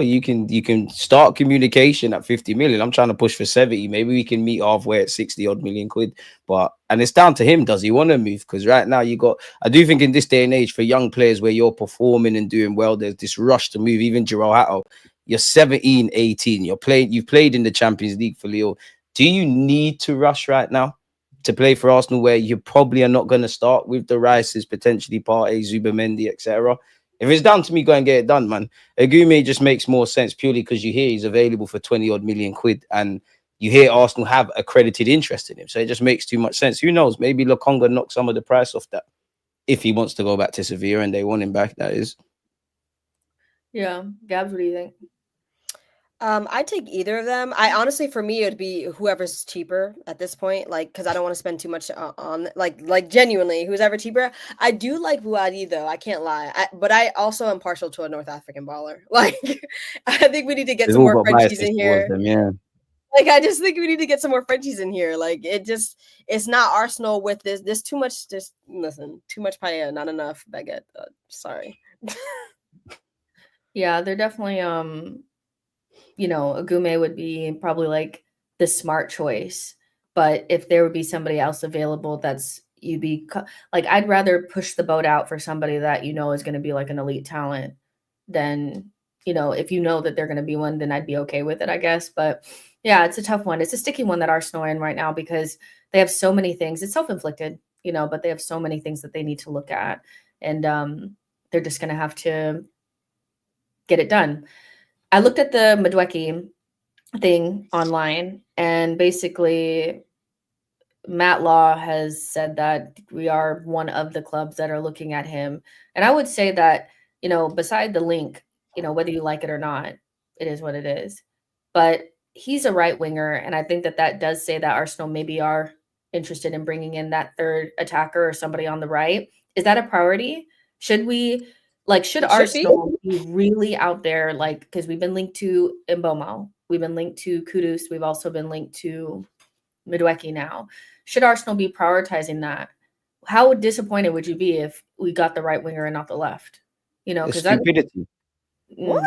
Speaker 2: you can start communication at 50 million. I'm trying to push for 70. Maybe we can meet halfway at 60 odd million quid. And it's down to him. Does he want to move? Because right now I do think in this day and age for young players where you're performing and doing well, there's this rush to move. Even Gerald Hatto, you're 17, 18. You've played in the Champions League for Leo. Do you need to rush right now to play for Arsenal where you probably are not going to start with the Rices, potentially Partey, Zubamendi, etc.? If it's down to me, go and get it done, man. Agume just makes more sense purely because you hear he's available for 20 odd million quid and you hear Arsenal have accredited interest in him. So it just makes too much sense. Who knows? Maybe Lokonga knocks some of the price off that if he wants to go back to Sevilla and they want him back, that is.
Speaker 1: Yeah. Gabs, what do you think?
Speaker 3: I'd take either of them. I honestly, for me, it'd be whoever's cheaper at this point, like, because I don't want to spend too much on like genuinely, who's ever cheaper. I do like Buadi though, I can't lie. But I also am partial to a North African baller. Like, I think we need to get
Speaker 2: They've
Speaker 3: some
Speaker 2: all
Speaker 3: more
Speaker 2: got
Speaker 3: Frenchies
Speaker 2: biases
Speaker 3: in
Speaker 2: towards
Speaker 3: here.
Speaker 2: them, yeah.
Speaker 3: Like, I just think we need to get some more Frenchies in here. Like, it's not Arsenal with this too much. Just listen, too much paella, not enough baguette. Sorry.
Speaker 1: Yeah, they're definitely Agume would be probably like the smart choice. But if there would be somebody else available like, I'd rather push the boat out for somebody that is going to be like an elite talent than, if you know that they're going to be one, then I'd be okay with it, I guess. But yeah, it's a tough one. It's a sticky one that Arsenal are in right now because they have so many things. It's self-inflicted, but they have so many things that they need to look at. And they're just going to have to get it done. I looked at the Madueke thing online, and basically Matt Law has said that we are one of the clubs that are looking at him. And I would say that, beside the link, whether you like it or not, it is what it is. But he's a right winger, and I think that does say that Arsenal maybe are interested in bringing in that third attacker or somebody on the right. Is that a priority? Should Arsenal be really out there, like, because we've been linked to Mbomo, we've been linked to Kudus, we've also been linked to Madueke now. Should Arsenal be prioritizing that? How disappointed would you be if we got the right winger and not the left? Because
Speaker 2: stupidity.
Speaker 3: What?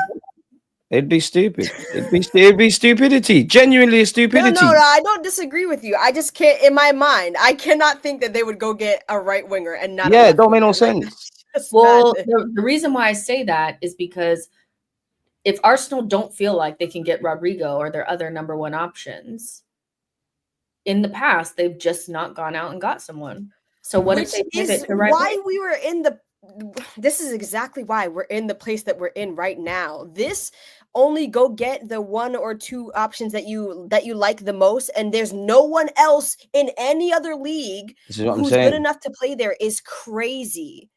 Speaker 2: It'd be stupid. It'd be stupidity. Genuinely a stupidity.
Speaker 3: No, I don't disagree with you. I just can't, in my mind, I cannot think that they would go get a right winger and not.
Speaker 2: Yeah, it don't make no sense.
Speaker 1: Well, the reason why I say that is because if Arsenal don't feel like they can get Rodrigo or their other number one options, in the past they've just not gone out and got someone. So what if they pivot to right?
Speaker 3: Why we were in the. This is exactly why we're in the place that we're in right now. This only go get the one or two options that you like the most, and there's no one else in any other league who's good enough to play there is crazy.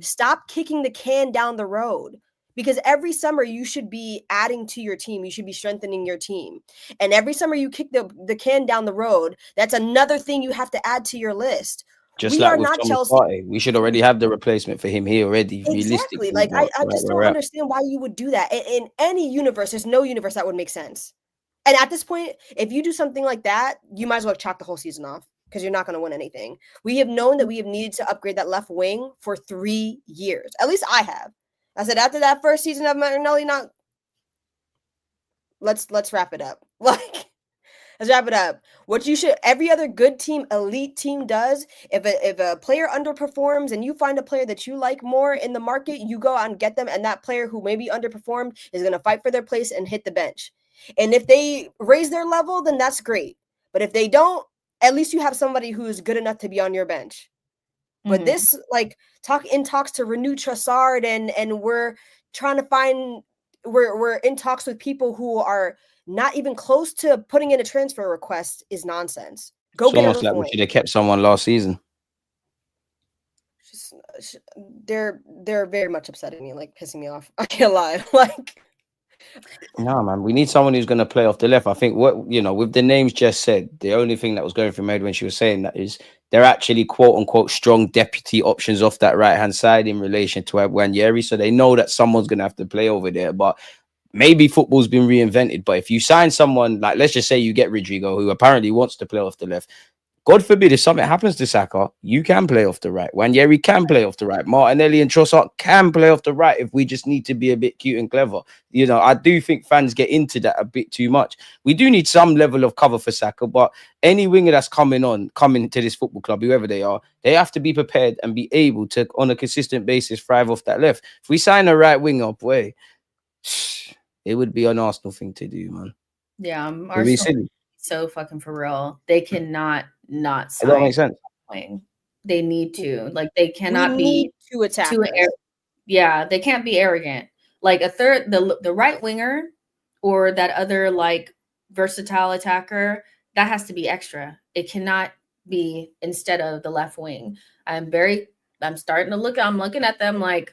Speaker 3: Stop kicking the can down the road, because every summer you should be adding to your team. You should be strengthening your team. And every summer you kick the can down the road, that's another thing you have to add to your list.
Speaker 2: Just we like are with not Chelsea. Partey. We should already have the replacement for him here already.
Speaker 3: Exactly. Like, I just don't understand why you would do that. In any universe, there's no universe that would make sense. And at this point, if you do something like that, you might as well chalk the whole season off, because you're not going to win anything. We have known that we have needed to upgrade that left wing for 3 years. At least I have. I said, after that first season of Martinelli, let's wrap it up. Like, let's wrap it up. What every other good team, elite team does, if a player underperforms and you find a player that you like more in the market, you go out and get them, and that player who maybe underperformed is going to fight for their place and hit the bench. And if they raise their level, then that's great. But if they don't, at least you have somebody who's good enough to be on your bench. But this, like, talks to renew Trossard, and we're trying to find, we're in talks with people who are not even close to putting in a transfer request is nonsense. Go get
Speaker 2: almost like we should have kept someone last season.
Speaker 3: They're very much upsetting me, like pissing me off. I can't lie. Like,
Speaker 2: No, man, we need someone who's going to play off the left. I think with the names just said, the only thing that was going through my head when she was saying that is they're actually quote unquote strong deputy options off that right hand side in relation to Wanyeri. So they know that someone's going to have to play over there. But maybe football's been reinvented. But if you sign someone like, let's just say you get Rodrigo, who apparently wants to play off the left. God forbid, if something happens to Saka, you can play off the right. Wanyeri can play off the right. Martinelli and Trossard can play off the right if we just need to be a bit cute and clever. I do think fans get into that a bit too much. We do need some level of cover for Saka, but any winger that's coming to this football club, whoever they are, they have to be prepared and be able to, on a consistent basis, thrive off that left. If we sign a right winger, boy, it would be an Arsenal thing to do, man.
Speaker 1: Yeah,
Speaker 2: It'd be
Speaker 1: Arsenal
Speaker 2: silly.
Speaker 1: so fucking for real. They cannot not
Speaker 2: It don't
Speaker 1: sign
Speaker 2: make sense.
Speaker 1: playing. They need to. Like they cannot
Speaker 3: We
Speaker 1: be
Speaker 3: need two attackers.
Speaker 1: yeah, they can't be arrogant. Like a third, the right winger or that other like versatile attacker, that has to be extra. It cannot be instead of the left wing. I'm looking at them like,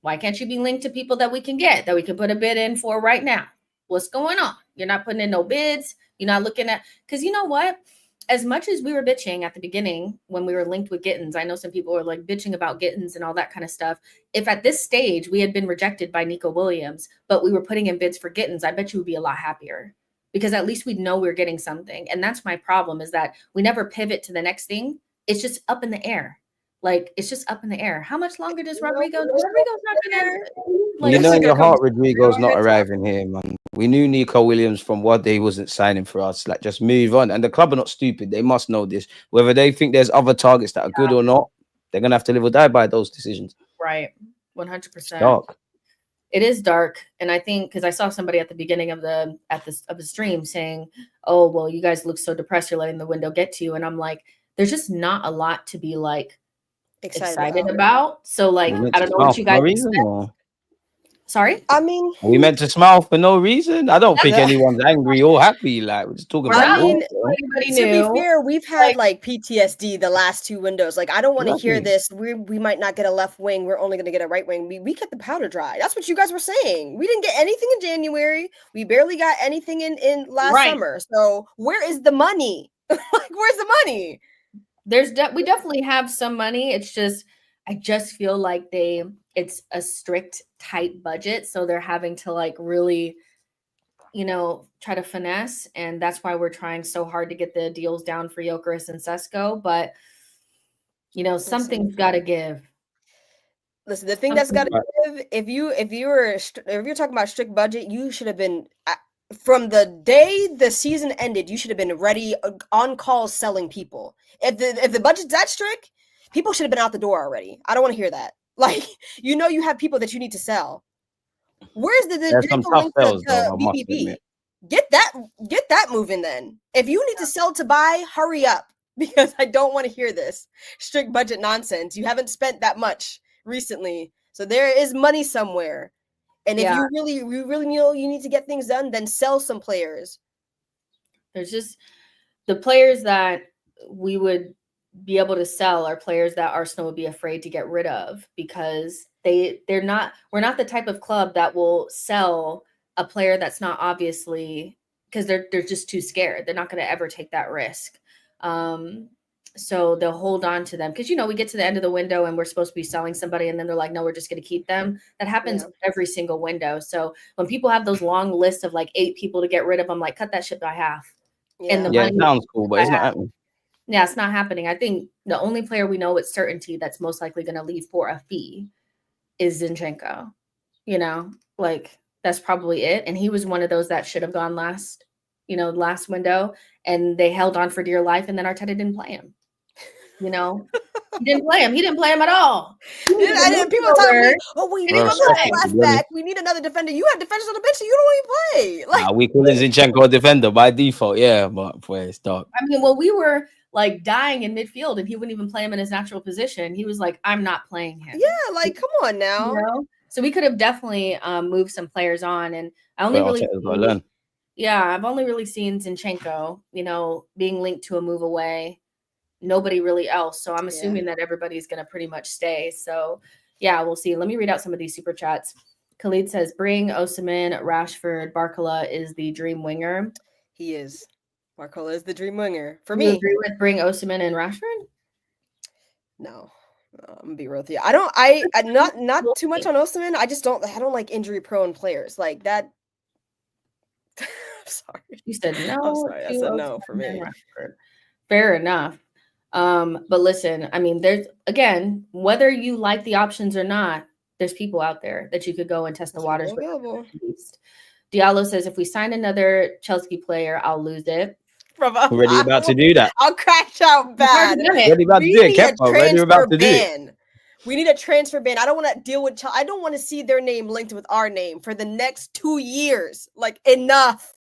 Speaker 1: why can't you be linked to people that we can get, that we can put a bid in for right now? What's going on? You're not putting in no bids. You're not looking at, because you know what? As much as we were bitching at the beginning when we were linked with Gittins, I know some people were like bitching about Gittins and all that kind of stuff. If at this stage we had been rejected by Nico Williams, but we were putting in bids for Gittins, I bet you would be a lot happier because at least we'd know we're getting something. And that's my problem, is that we never pivot to the next thing. It's just up in the air. Like, it's just up in the air. How much longer does Rodrigo? Rodrigo's not gonna.
Speaker 2: Like, in your heart, Rodrigo's not arriving here, man. We knew Nico Williams from what day wasn't signing for us. Like, just move on. And the club are not stupid. They must know this. Whether they think there's other targets that are good or not, they're gonna have to live or die by those decisions.
Speaker 1: Right, 100%.
Speaker 2: Dark.
Speaker 1: It is dark, and I think because I saw somebody at the beginning of the stream saying, "Oh, well, you guys look so depressed. You're letting the window get to you," and I'm like, "There's just not a lot to be like." Excited about. So like I don't know what you guys Sorry?
Speaker 3: I mean,
Speaker 2: are we meant to smile for no reason? I don't think anyone's angry or happy. Like, we're just talking about
Speaker 3: to be fair, we've had like PTSD the last two windows. Like, I don't want to hear this. We might not get a left wing. We're only going to get a right wing. We kept the powder dry. That's what you guys were saying. We didn't get anything in January. We barely got anything in last summer. So where is the money? Like, where's the money?
Speaker 1: We definitely have some money. It's just, I just feel like it's a strict, tight budget. So they're having to like really, try to finesse. And that's why we're trying so hard to get the deals down for Gyokeres and Sesko. But, something's got to give.
Speaker 3: Listen, the thing that's got to give, if you're talking about strict budget, you should have been, from the day the season ended, you should have been ready on call selling people. If the budget's that strict, people should have been out the door already. I don't want to hear that. Like, you have people that you need to sell. Where's the link to BBB? Get that moving then. If you need to sell to buy, hurry up, because I don't want to hear this strict budget nonsense. You haven't spent that much recently, so there is money somewhere. And if you really know you need to get things done, then sell some players.
Speaker 1: There's just the players that we would be able to sell are players that Arsenal would be afraid to get rid of, because we're not the type of club that will sell a player that's not obviously, because they're just too scared. They're not going to ever take that risk. So they'll hold on to them because, we get to the end of the window and we're supposed to be selling somebody and then they're like, no, we're just going to keep them. That happens every single window. So when people have those long lists of like 8 people to get rid of, I'm like, cut that shit by half.
Speaker 3: Yeah.
Speaker 1: And
Speaker 2: it sounds cool, but it's not happening.
Speaker 1: Yeah, it's not happening. I think the only player we know with certainty that's most likely going to leave for a fee is Zinchenko. Like that's probably it. And he was one of those that should have gone last window, and they held on for dear life. And then Arteta didn't play him. He didn't play him. He didn't play him at all.
Speaker 3: People telling me, we need another left back. We need another defender. You have defenders on the bench, so you don't even play. Like,
Speaker 2: we call Zinchenko a defender by default. Yeah, but it's dark.
Speaker 1: I mean, well, we were like dying in midfield and he wouldn't even play him in his natural position. He was like, I'm not playing him.
Speaker 3: Yeah, like, come on now.
Speaker 1: So we could have definitely moved some players on. And I only I've only really seen Zinchenko, being linked to a move away. Nobody really else. So I'm assuming that everybody's going to pretty much stay. So yeah, we'll see. Let me read out some of these super chats. Khalid says, bring Osimhen, Rashford, Barcola is the dream winger.
Speaker 3: He is. Barcola is the dream winger for
Speaker 1: You
Speaker 3: me.
Speaker 1: agree with bring Osimhen and Rashford?
Speaker 3: No, I'm gonna be real with you. I not too much on Osimhen. I don't like injury prone players like that. I'm sorry.
Speaker 1: You said no.
Speaker 3: I'm sorry. I
Speaker 1: to
Speaker 3: said no
Speaker 1: Osimhen
Speaker 3: for
Speaker 1: and
Speaker 3: me.
Speaker 1: Rashford. Fair enough. But listen, I mean, there's again, whether you like the options or not, there's people out there that you could go and test the waters with.
Speaker 3: Available.
Speaker 1: Diallo says, if we sign another Chelsea player, I'll lose it.
Speaker 2: Already about to do that.
Speaker 3: I'll crash out bad.
Speaker 2: Already about to do it. Kepa, already about to do it.
Speaker 3: We need a transfer ban. I don't want to deal with. I don't want to see their name linked with our name for the next 2 years. Like, enough.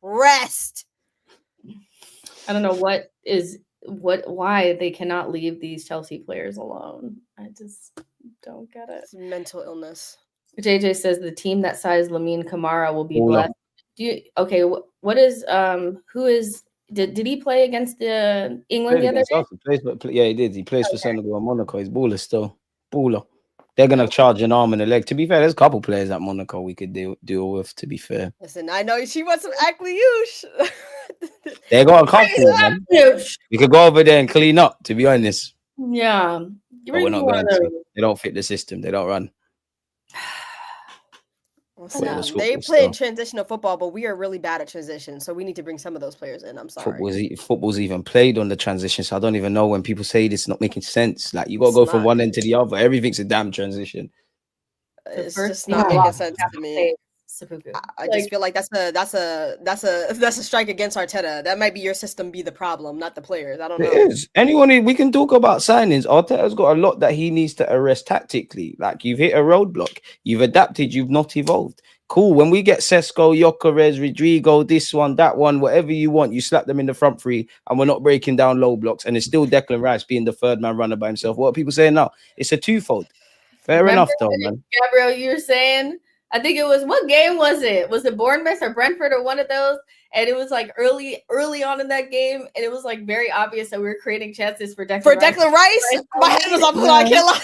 Speaker 3: Rest.
Speaker 1: I don't know why they cannot leave these Chelsea players alone. I just don't get it.
Speaker 3: It's mental illness.
Speaker 1: JJ says the team that size Lamine Kamara will be blessed. What is who is did he play against the England the other day?
Speaker 2: Yeah, he did. He plays for Senegal and Monaco. He's baller still. Baller. They're gonna charge an arm and a leg. To be fair, there's a couple players at Monaco we could deal with. To be fair,
Speaker 3: listen, I know she wants some Akliouche.
Speaker 2: They got a couple. Man. You could go over there and clean up. To be honest,
Speaker 1: yeah,
Speaker 2: but we're not going to. They don't fit the system. They don't run.
Speaker 3: Listen, they play in transitional football, but we are really bad at transition, so we need to bring some of those players in. I'm sorry.
Speaker 2: Football's even played on the transition, so I don't even know when people say this not making sense. Like, you got to go from one end to the other. Everything's a damn transition.
Speaker 3: It's just not making sense to me. I just feel like that's a strike against Arteta. That might be your system be the problem, not the players. I don't know.
Speaker 2: It is. We can talk about signings. Arteta's got a lot that he needs to arrest tactically. Like, you've hit a roadblock. You've adapted. You've not evolved. Cool. When we get Sesko, Gyokeres, Rodrigo, this one, that one, whatever you want, you slap them in the front three, and we're not breaking down low blocks. And it's still Declan Rice being the third man runner by himself. What are people saying now? It's a twofold. Fair enough, though, man.
Speaker 1: Gabriel, you were saying. I think it was, what game was it? Was it Bournemouth or Brentford or one of those? And it was like early on in that game, and it was like very obvious that we were creating chances for Declan
Speaker 3: Rice. My head was up. I can't lie.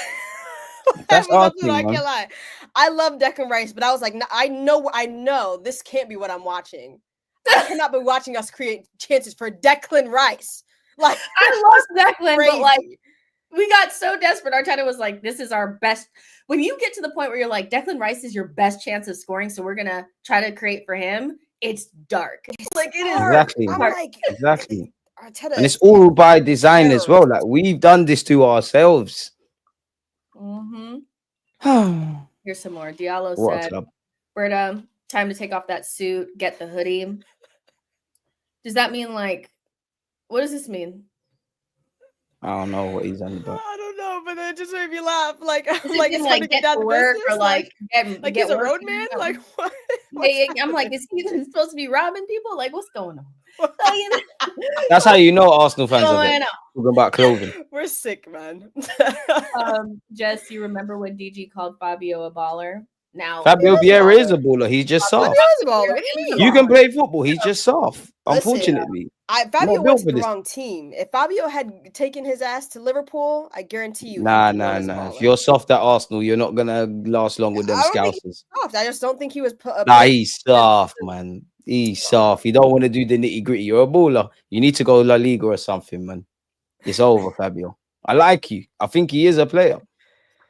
Speaker 2: That's awesome,
Speaker 3: I can't lie. I love Declan Rice, but I was like, I know this can't be what I'm watching. I cannot be watching us create chances for Declan Rice. Like,
Speaker 1: I love Declan, but like, we got so desperate. Arteta was like, this is our best. When you get to the point where you're like, Declan Rice is your best chance of scoring, so we're going to try to create for him, it's dark. It's like, it is
Speaker 2: exactly.
Speaker 1: dark.
Speaker 2: Exactly. Arteta, and it's all by design as well. Like, we've done this to ourselves.
Speaker 1: Mm-hmm. Here's some more. Diallo said, Berta, time to take off that suit, get the hoodie. Does that mean, like, what does this mean?
Speaker 2: I don't know what he's on about.
Speaker 3: I don't know, but it just made me laugh. Like, I'm
Speaker 1: like, it's like get to work or like
Speaker 3: get he's a roadman. Like, what?
Speaker 1: I'm like, is he supposed to be robbing people? Like, what's going on?
Speaker 2: That's how you know Arsenal fans are talking about clothing.
Speaker 3: We're sick, man.
Speaker 1: Jess, you remember when DG called Fabio a baller? Now
Speaker 2: Fabio Vieira is a baller. He's just soft. You can play football. He's just soft. Unfortunately.
Speaker 3: Fabio went to the wrong team. If Fabio had taken his ass to Liverpool, I guarantee you.
Speaker 2: Nah. If you're soft at Arsenal, you're not gonna last long with them Scousers.
Speaker 3: I just don't think he was.
Speaker 2: He's soft, man. He's soft. You don't want to do the nitty gritty. You're a baller. You need to go La Liga or something, man. It's over, Fabio. I like you. I think he is a player,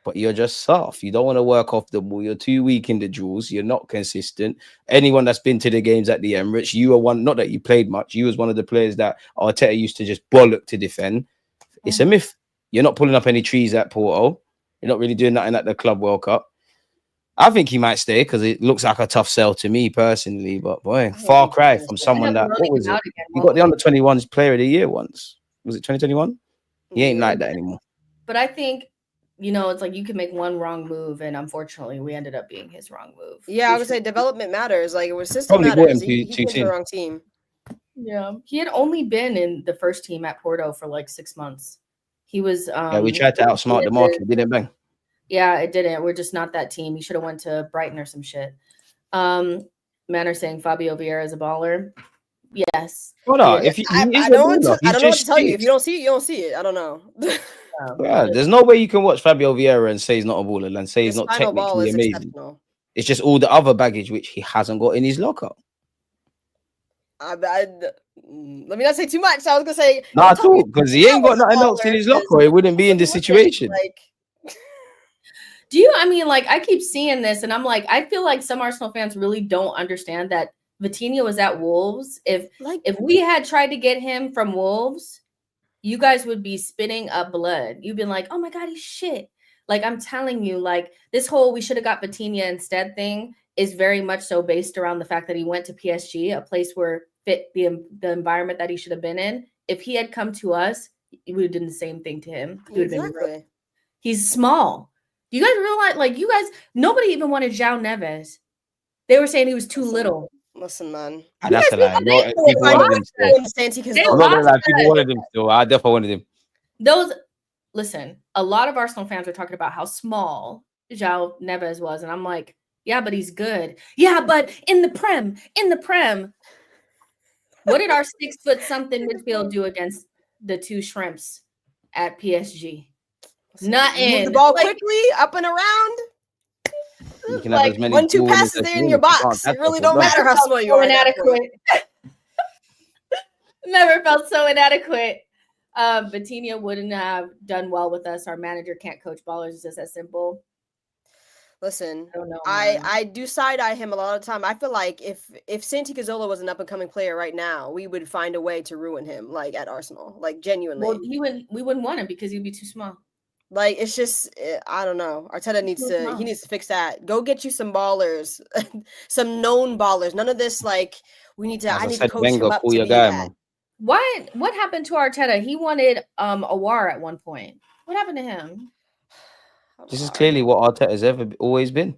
Speaker 2: but you're just soft. You don't want to work off the ball. You're too weak in the duels. You're not consistent. Anyone that's been to the games at the Emirates, you are one. Not that you played much. You was one of the players that Arteta used to just bollock to defend. It's a myth. You're not pulling up any trees at Porto. You're not really doing nothing at the Club World Cup. I think he might stay because it looks like a tough sell to me personally. But boy, far cry from someone that, what was it? He got the under-21s Player of the Year once. Was it 2021? He ain't like that anymore.
Speaker 1: But I think, you know, it's like you can make one wrong move, and unfortunately, we ended up being his wrong move.
Speaker 3: Yeah, I would say development matters. Like, it was system matters. He came to the wrong team.
Speaker 1: Yeah, he had only been in the first team at Porto for like 6 months. He was.
Speaker 2: Yeah, we tried to outsmart the market. Didn't bang.
Speaker 1: Yeah, it didn't. We're just not that team. He should have went to Brighton or some shit. Manor saying Fabio Vieira is a baller. Yes.
Speaker 2: Hold on. If
Speaker 3: I don't know what to tell you. If you don't see it, you don't see it. I don't know.
Speaker 2: Yeah, there's no way you can watch Fabio Vieira and say he's not a baller and say he's not technically amazing. It's just all the other baggage which he hasn't got in his locker.
Speaker 3: Let me not say too much. I was gonna say
Speaker 2: Nah, at all, because he ain't got nothing else in his locker. He wouldn't be in this situation.
Speaker 1: I mean, like, I keep seeing this and I'm like, I feel like some Arsenal fans really don't understand that Vitinha was at Wolves. If we had tried to get him from Wolves, you guys would be spitting up blood. You've been like, oh my God, he's shit. Like, I'm telling you, like, this whole we should have got Vitinha instead thing is very much so based around the fact that he went to PSG, a place where fit the environment that he should have been in. If he had come to us, we would have done the same thing to him.
Speaker 3: Exactly.
Speaker 1: He's small. You guys realize, like, nobody even wanted João Neves. They were saying he was too little.
Speaker 3: Listen, man.
Speaker 2: That's a lie. People wanted him still. I'm not gonna lie, people wanted him still. I definitely wanted him.
Speaker 1: Listen, a lot of Arsenal fans are talking about how small João Neves was, and I'm like, yeah, but he's good. Yeah, but in the Prem. What did our 6-foot-something midfield do against the two shrimps at PSG? Nothing.
Speaker 3: Move the ball quickly, up and around.
Speaker 2: You can have as many
Speaker 3: 1-2 passes there in your box. It really don't matter how small you are.
Speaker 1: Inadequate. Never felt so inadequate. Vitinha wouldn't have done well with us. Our manager can't coach ballers. It's just that simple.
Speaker 3: Listen, I do side-eye him a lot of the time. I feel like if Santi Cazorla was an up-and-coming player right now, we would find a way to ruin him, like, at Arsenal. Like, genuinely.
Speaker 1: Well, we wouldn't want him because he'd be too small.
Speaker 3: Like, it's just, I don't know. Arteta needs to fix that. Go get you some ballers, some known ballers. None of this, like, I need to coach him up to be that.
Speaker 1: What happened to Arteta? He wanted Awar at one point. What happened to him?
Speaker 2: This is clearly what Arteta's always been.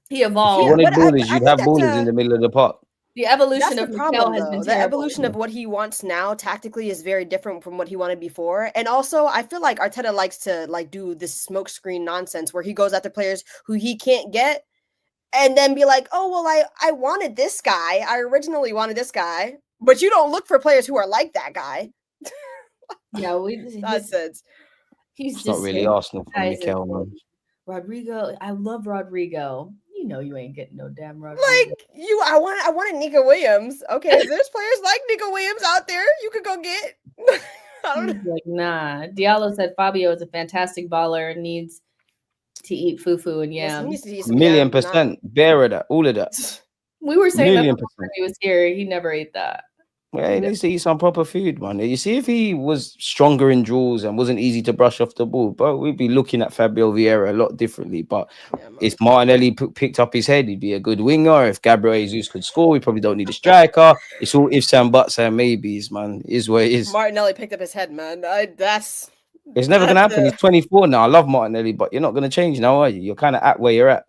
Speaker 1: He evolved.
Speaker 2: If you wanted ballers, you'd have ballers in the middle of the park.
Speaker 1: The evolution of Mikel has been terrible.
Speaker 3: The evolution of what he wants now tactically is very different from what he wanted before. And also, I feel like Arteta likes to do this smokescreen nonsense where he goes after players who he can't get and then be like, oh, well, I wanted this guy. I originally wanted this guy. But you don't look for players who are like that guy.
Speaker 1: Yeah,
Speaker 3: nonsense.
Speaker 1: He's
Speaker 2: just not really Arsenal for Mikel, man.
Speaker 1: Rodrigo, I love Rodrigo. You know you ain't getting no damn Rodrigo.
Speaker 3: Like I wanted Nico Williams. Okay, if there's players like Nico Williams out there, you could go get. I don't know.
Speaker 1: Like, nah. Diallo said Fabio is a fantastic baller and needs to eat fufu and yams.
Speaker 2: Yes, 1,000,000%. Bear of that, all of that.
Speaker 1: We were saying that when he was here, he never ate that.
Speaker 2: Yeah, he needs to eat some proper food, man. You see, if he was stronger in draws and wasn't easy to brush off the ball, but we'd be looking at Fabio Vieira a lot differently. But if Martinelli picked up his head, he'd be a good winger. If Gabriel Jesus could score, we probably don't need a striker. It's all ifs and buts and maybes, man. It is what it is.
Speaker 3: Martinelli picked up his head, man.
Speaker 2: It's never going to happen. He's 24 now. I love Martinelli, but you're not going to change now, are you? You're kind of at where you're at.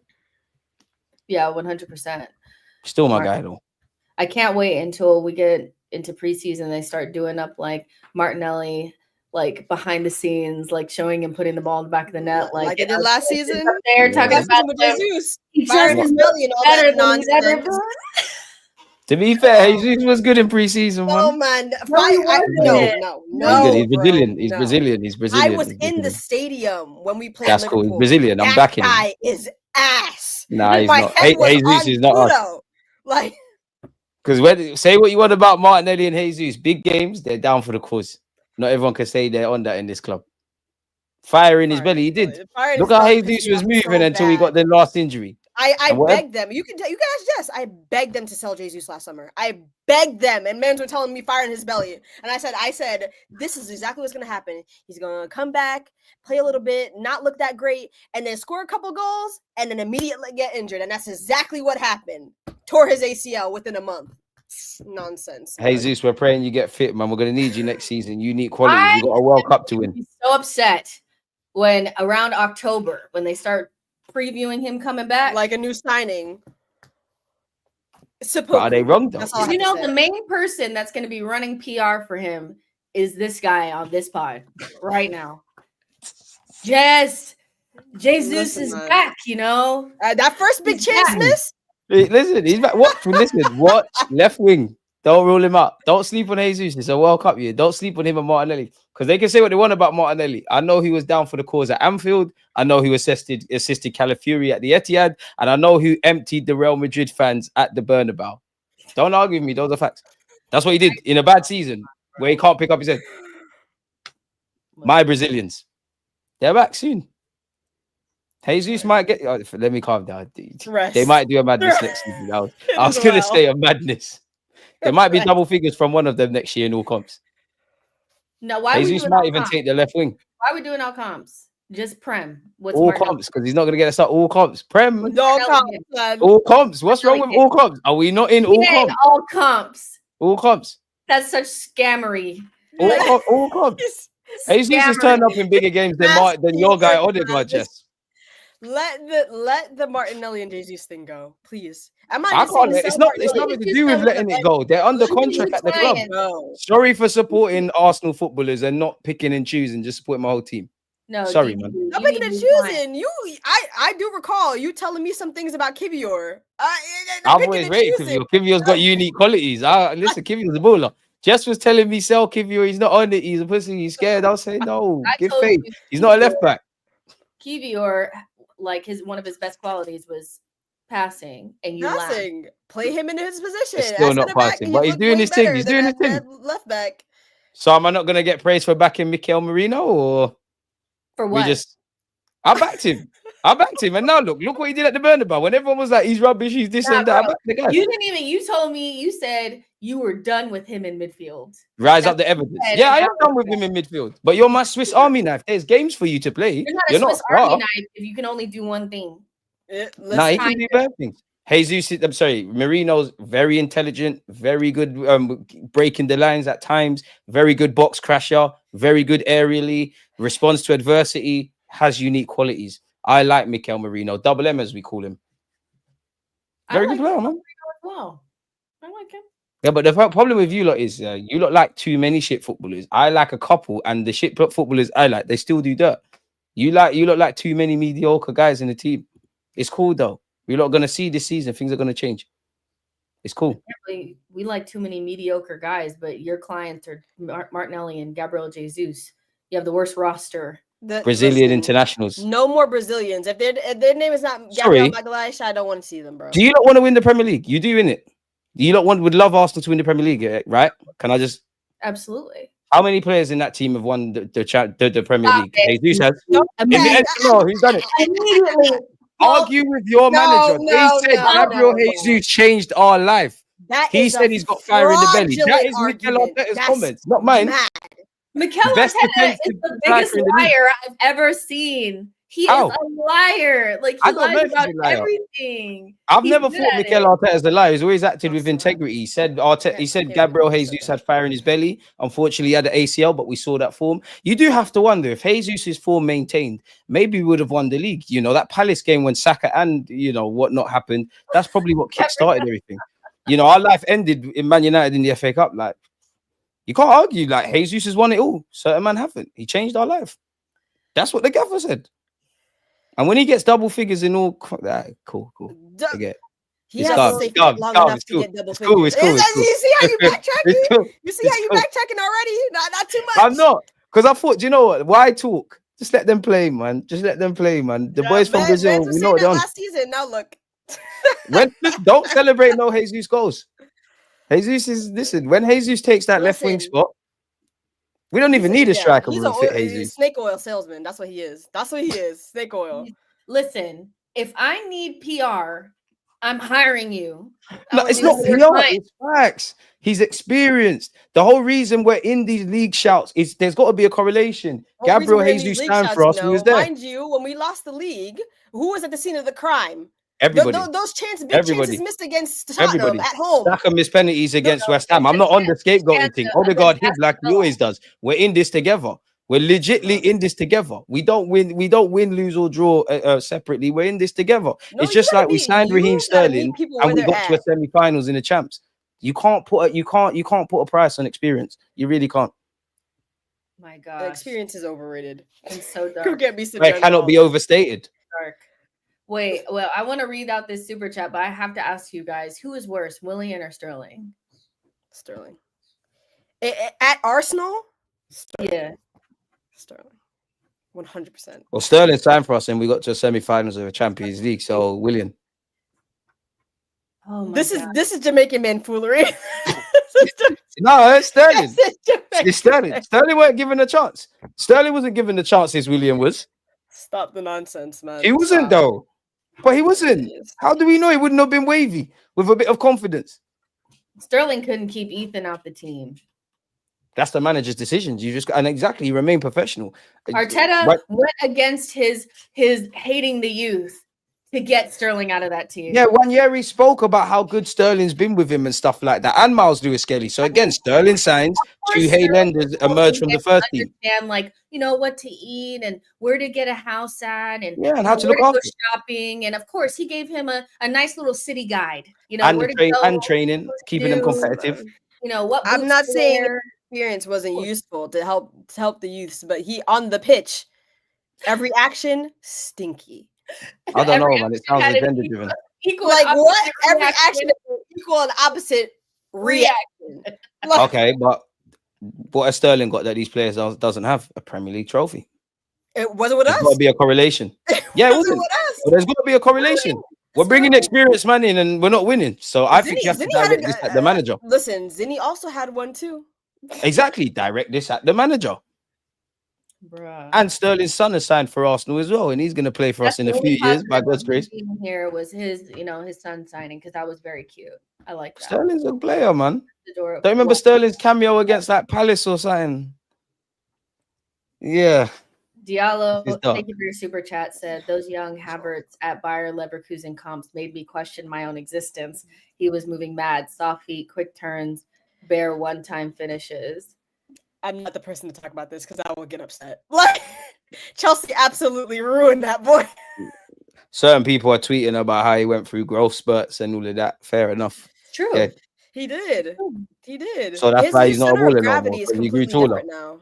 Speaker 1: Yeah, 100%.
Speaker 2: Still my guy, though.
Speaker 1: I can't wait until we get into preseason. They start doing up like Martinelli, like behind the scenes, like showing him putting the ball in the back of the net, like
Speaker 3: it did last season.
Speaker 1: They're talking about
Speaker 3: Jesus, firing his belly and all that nonsense.
Speaker 2: To be fair, Jesus was good in preseason.
Speaker 3: Oh man,
Speaker 2: no. He's Brazilian. He's Brazilian. He's Brazilian.
Speaker 3: I was in the stadium when we played.
Speaker 2: That's
Speaker 3: Liverpool.
Speaker 2: Cool. He's Brazilian. I'm backing him.
Speaker 3: That guy is ass.
Speaker 2: Nah, he's not. Jesus is not us.
Speaker 3: Like.
Speaker 2: Because say what you want about Martinelli and Jesus, big games, they're down for the cause. Not everyone can say they're on that in this club. Fire in his belly, he did. Look how Jesus was moving until he got the last injury.
Speaker 3: I begged them. You can ask Jess. I begged them to sell Jesus last summer. I begged them, and men were telling me fire in his belly. And I said, this is exactly what's going to happen. He's going to come back, play a little bit, not look that great, and then score a couple goals, and then immediately get injured. And that's exactly what happened. Tore his ACL within a month. Nonsense.
Speaker 2: Jesus, we're praying you get fit, man. We're going to need you next season. You need quality. You got a World Cup to win.
Speaker 1: I'm so upset when around October, when they start previewing him coming back
Speaker 3: like a new signing.
Speaker 2: Are they wrong though?
Speaker 1: You know, the main person that's going to be running PR for him is this guy on this pod right now. Jesus is back, you know.
Speaker 3: That first big chance miss.
Speaker 2: Listen, he's back. Watch, listen, watch left wing. Don't rule him out. Don't sleep on Jesus. It's a World Cup year. Don't sleep on him and Martinelli. Because they can say what they want about Martinelli. I know he was down for the cause at Anfield. I know he assisted Calafiori at the Etihad. And I know who emptied the Real Madrid fans at the Bernabeu. Don't argue with me. Those are facts. That's what he did in a bad season where he can't pick up his head. My Brazilians. They're back soon. Jesus might get... Oh, let me calm down. They might do a madness next season. I was going to say a madness. There might be double figures from one of them next year in all comps.
Speaker 1: No, why
Speaker 2: Jesus might even take the left wing.
Speaker 1: Why are we doing all comps? Just Prem. What's
Speaker 2: all comps, because he's not going to get us out all comps. Prem. All comps. What's wrong with all comps? Are we not in all comps?
Speaker 1: All comps.
Speaker 2: All comps.
Speaker 1: That's such scammery.
Speaker 2: All comps. Jesus has turned up in bigger games than your guy Odegaard, Jess.
Speaker 3: Let the Martinelli and Jesus thing go, please.
Speaker 2: I can't. It's nothing to do with letting it go. They're under contract at the club. No. Sorry for supporting Arsenal footballers and not picking and choosing. Just supporting my whole team.
Speaker 1: No,
Speaker 2: sorry, man.
Speaker 3: Not picking and choosing. I do recall you telling me some things about Kivior.
Speaker 2: I've always rated Kivior. Kivior's got unique qualities. Listen, Kivior's a baller. Jess was telling me sell Kivior. He's not on it. He's a pussy. He's scared. I'll say no. Give faith. He's not a left back.
Speaker 1: Kivior, like one of his best qualities was passing, and
Speaker 3: passing. Play him in his position.
Speaker 2: It's still not passing, but he's doing his thing. He's doing his thing.
Speaker 3: Left back.
Speaker 2: So am I not gonna get praise for backing Mikel Merino, or
Speaker 1: for what?
Speaker 2: I backed him. And now look what he did at the Bernabeu. When everyone was like, "He's rubbish, he's this and that," I backed the guy.
Speaker 1: You told me. You said you were done with him in midfield.
Speaker 2: Rise up the evidence. Yeah, I am done with him in midfield. But you're my Swiss Army knife. There's games for you to play.
Speaker 1: You're not a Swiss Army knife if you can only do one thing.
Speaker 2: He can do bad things. Marino's very intelligent, very good breaking the lines at times, very good box crasher, very good aerially, responds to adversity, has unique qualities. I like Mikel Merino, double M as we call him. Very good player, man.
Speaker 1: Wow, I like him.
Speaker 2: Yeah, but the problem with you lot is you lot like too many shit footballers. I like a couple, and the shit footballers I like, they still do dirt. You lot like too many mediocre guys in the team. It's cool though. We're not gonna see this season. Things are gonna change. It's cool.
Speaker 1: We like too many mediocre guys, but your clients are Martinelli and Gabriel Jesus. You have the worst roster.
Speaker 2: Brazilian internationals.
Speaker 3: No more Brazilians. If their name is not Gabriel Magalhaes, I don't want to see them, bro.
Speaker 2: Do you not want to win the Premier League? You do, innit? You not would love Arsenal to win the Premier League, right? Can I just
Speaker 1: absolutely?
Speaker 2: How many players in that team have won the Premier League? Jesus has. No, he's done it. Immediately. Argue with your manager. They said Gabriel Jesus changed our life. He said he's got fire in the belly. That is Mikel Arteta's comments, not mine.
Speaker 1: Mikel Arteta is the biggest liar I've ever seen. He is a liar. Like he lies about everything.
Speaker 2: I've never thought Mikel Arteta as a liar. He's always acted with integrity. He said Gabriel Jesus had fire in his belly. Unfortunately, he had an ACL, but we saw that form. You do have to wonder if Jesus' form maintained, maybe we would have won the league. You know, that Palace game when Saka and whatnot happened. That's probably what kick-started everything. Our life ended in Man United in the FA Cup. Like, you can't argue. Like, Jesus has won it all. Certain man haven't. He changed our life. That's what the gaffer said. And when he gets double figures in all, cool. Forget.
Speaker 3: He has to stay long enough to get double figures. You see how you backtracking? You see how you backtracking already? Not too much.
Speaker 2: I'm not. Because I thought, you know what? Why talk? Just let them play, man. The boys from Brazil, we know what they're on.
Speaker 3: Last season, now look.
Speaker 2: Don't celebrate no Jesus goals. When Jesus takes that left wing spot, we don't even need a striker.
Speaker 3: He's a snake oil salesman. That's what he is. Snake oil.
Speaker 1: Listen, if I need PR, I'm hiring you.
Speaker 2: No, it's not PR. It's facts. He's experienced. The whole reason we're in these league shouts is there's got to be a correlation. Gabriel Jesus stand for us. Who was there?
Speaker 3: Mind you, when we lost the league, who was at the scene of the crime?
Speaker 2: Everybody.
Speaker 3: Those chances missed against Tottenham at home.
Speaker 2: Saka missed penalties against West Ham. I'm not on the scapegoating thing. Odegaard hid like he always does. We're in this together. We're legitly in this together. We don't win, lose or draw separately. We're in this together. It's just like we signed Raheem Sterling and we got to a semi-finals in the champs. You can't put a price on experience. You really can't.
Speaker 1: My God,
Speaker 3: experience is overrated.
Speaker 1: And so dark.
Speaker 2: It cannot be overstated.
Speaker 1: Dark. Wait, well, I want to read out this super chat, but I have to ask you guys, who is worse, Willian or Sterling?
Speaker 3: Sterling. At Arsenal? Sterling.
Speaker 1: Yeah.
Speaker 3: Sterling. 100%.
Speaker 2: Well, Sterling signed for us, and we got to semi-finals of the Champions League. So, William.
Speaker 1: Oh my
Speaker 3: This
Speaker 1: God.
Speaker 3: is Jamaican man foolery.
Speaker 2: No, it's Sterling.
Speaker 3: This is
Speaker 2: It's Sterling. Sterling weren't given a chance. Sterling wasn't given the chances William was.
Speaker 3: Stop the nonsense, man.
Speaker 2: He wasn't,
Speaker 3: Stop.
Speaker 2: though. But he wasn't.
Speaker 3: Yes.
Speaker 2: How do we know he wouldn't have been wavy with a bit of confidence?
Speaker 1: Sterling couldn't keep Ethan off the team.
Speaker 2: That's the manager's decisions. You just and exactly, you remain professional.
Speaker 1: Arteta
Speaker 2: But-
Speaker 1: went against his hating the youth to get Sterling out of that team.
Speaker 2: Yeah, Wanyeri spoke about how good Sterling's been with him and stuff like that, and Miles Lewis-Skelly. So again, Sterling signs, two Lenders emerge from the first team.
Speaker 1: And like, you know, what to eat and where to get a house at, and
Speaker 2: Yeah, and how to
Speaker 1: where
Speaker 2: look after
Speaker 1: go shopping. And of course, he gave him a nice little city guide. You know,
Speaker 2: and
Speaker 1: where
Speaker 2: the
Speaker 1: to go,
Speaker 2: and training, keeping them
Speaker 1: do,
Speaker 2: competitive.
Speaker 1: You know what?
Speaker 3: I'm
Speaker 1: boots
Speaker 3: not
Speaker 1: to
Speaker 3: saying
Speaker 1: wear.
Speaker 3: experience wasn't useful to help the youths, but he on the pitch, every action stinky.
Speaker 2: I don't know,
Speaker 1: Every
Speaker 2: man. It
Speaker 1: action
Speaker 2: sounds
Speaker 1: had an
Speaker 2: agenda driven.
Speaker 1: equal
Speaker 3: Like
Speaker 1: and
Speaker 3: what?
Speaker 1: opposite
Speaker 3: Every
Speaker 1: reaction.
Speaker 3: action is equal and opposite reaction. Like,
Speaker 2: Okay, but what has Sterling got that these players doesn't have? A Premier League trophy.
Speaker 3: it wasn't with
Speaker 2: There's
Speaker 3: us.
Speaker 2: got to be a correlation. Yeah, it
Speaker 3: wasn't
Speaker 2: wasn't.
Speaker 3: with us.
Speaker 2: But there's got to be a correlation. We're bringing experienced man in and we're not winning. So I think you have to direct this at the manager.
Speaker 3: Listen, Zinni also had one too.
Speaker 2: Exactly. Direct this at the manager.
Speaker 1: Bruh.
Speaker 2: And Sterling's son has signed for Arsenal as well. And he's going to play for us in a few years, by God's grace.
Speaker 1: Here was his, his son signing, because that was very cute. I like that.
Speaker 2: Sterling's a player, man.
Speaker 1: Adorable.
Speaker 2: Don't remember Sterling's cameo against that Palace or something? Yeah.
Speaker 1: Diallo,
Speaker 2: It's dark.
Speaker 1: thank you for your super chat, said those young Havertz at Bayer Leverkusen comps made me question my own existence. He was moving mad, soft feet, quick turns, bare one-time finishes.
Speaker 3: I'm not the person to talk about this because I will get upset. Like Chelsea absolutely ruined that boy.
Speaker 2: Certain people are tweeting about how he went through growth spurts and all of that. Fair enough.
Speaker 1: True.
Speaker 2: Yeah.
Speaker 3: He did. He did.
Speaker 2: So that's why he's not a
Speaker 3: center of
Speaker 2: baller no more,
Speaker 3: gravity is
Speaker 2: 'cause he grew
Speaker 3: completely
Speaker 2: taller.
Speaker 3: different now.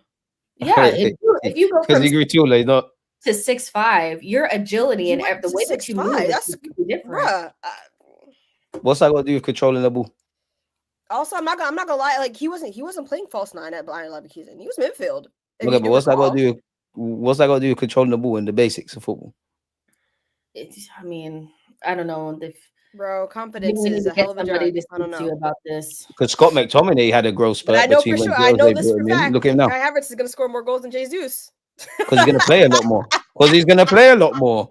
Speaker 1: Yeah, if you go
Speaker 2: Because
Speaker 1: from
Speaker 2: he grew taller, he's not.
Speaker 1: to 6'5", your agility and
Speaker 3: went
Speaker 1: the
Speaker 3: to
Speaker 1: way that you
Speaker 3: 6'5",
Speaker 1: move is
Speaker 3: that's
Speaker 1: completely different.
Speaker 3: Bruh.
Speaker 2: What's that got to do with controlling the ball?
Speaker 3: Also, I'm not gonna lie. Like he wasn't playing false nine at Bayern Leverkusen. He was midfield. If
Speaker 2: Okay,
Speaker 3: you
Speaker 2: but
Speaker 3: do
Speaker 2: what's that got
Speaker 3: recall.
Speaker 2: to do? What's that got to do with controlling the ball and the basics of football?
Speaker 1: I mean, I don't know if
Speaker 3: Bro, confidence
Speaker 1: we need
Speaker 3: is
Speaker 1: to
Speaker 3: a
Speaker 1: get
Speaker 3: hell of a
Speaker 1: somebody
Speaker 3: drug.
Speaker 1: to
Speaker 3: I don't
Speaker 1: speak to you
Speaker 3: know.
Speaker 1: about this.
Speaker 2: Because Scott McTominay had a growth
Speaker 3: But
Speaker 2: spurt
Speaker 3: I know for
Speaker 2: between when
Speaker 3: sure. I know
Speaker 2: they
Speaker 3: this
Speaker 2: brought
Speaker 3: for
Speaker 2: him in.
Speaker 3: fact.
Speaker 2: Look at him now.
Speaker 3: Kai Havertz is gonna score more goals than Jesus.
Speaker 2: Because he's going to play a lot more. Because he's going to play a lot more.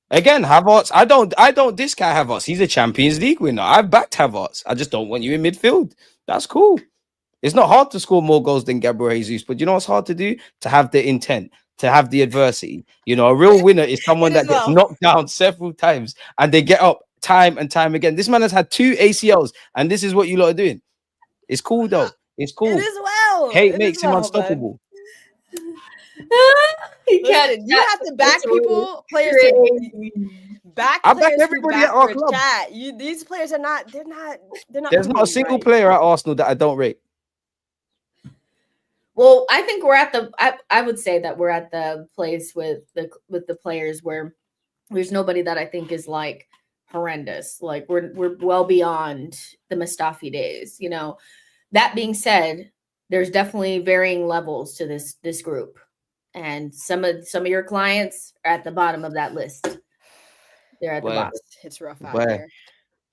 Speaker 2: Again, Havertz, I don't discount Havertz. He's a Champions League winner. I've backed Havertz. I just don't want you in midfield. That's cool. It's not hard to score more goals than Gabriel Jesus, but you know what's hard to do? To have the intent, to have the adversity. You know, a real winner is someone that gets knocked down several times and they get up time and time again. This man has had 2 ACLs, and this is what you lot are doing. It's cool though. It's cool.
Speaker 3: It is well.
Speaker 2: Hate
Speaker 3: It
Speaker 2: makes
Speaker 3: is
Speaker 2: him
Speaker 3: well,
Speaker 2: unstoppable.
Speaker 3: Listen, you have to back people, players to back
Speaker 2: I back
Speaker 3: players
Speaker 2: everybody
Speaker 3: who
Speaker 2: at our
Speaker 3: back
Speaker 2: club.
Speaker 3: your chat. These players are not. They're not.
Speaker 2: There's not a
Speaker 3: moving
Speaker 2: single
Speaker 3: right.
Speaker 2: player at Arsenal that I don't rate.
Speaker 1: Well, I think we're at the. I would say that we're at the place with the players where there's nobody that I think is like horrendous. Like we're well beyond the Mustafi days. You know. That being said, there's definitely varying levels to this group, and some of your clients are at the bottom of that list. They're at the bottom.
Speaker 3: It's rough out
Speaker 2: Boy.
Speaker 3: here.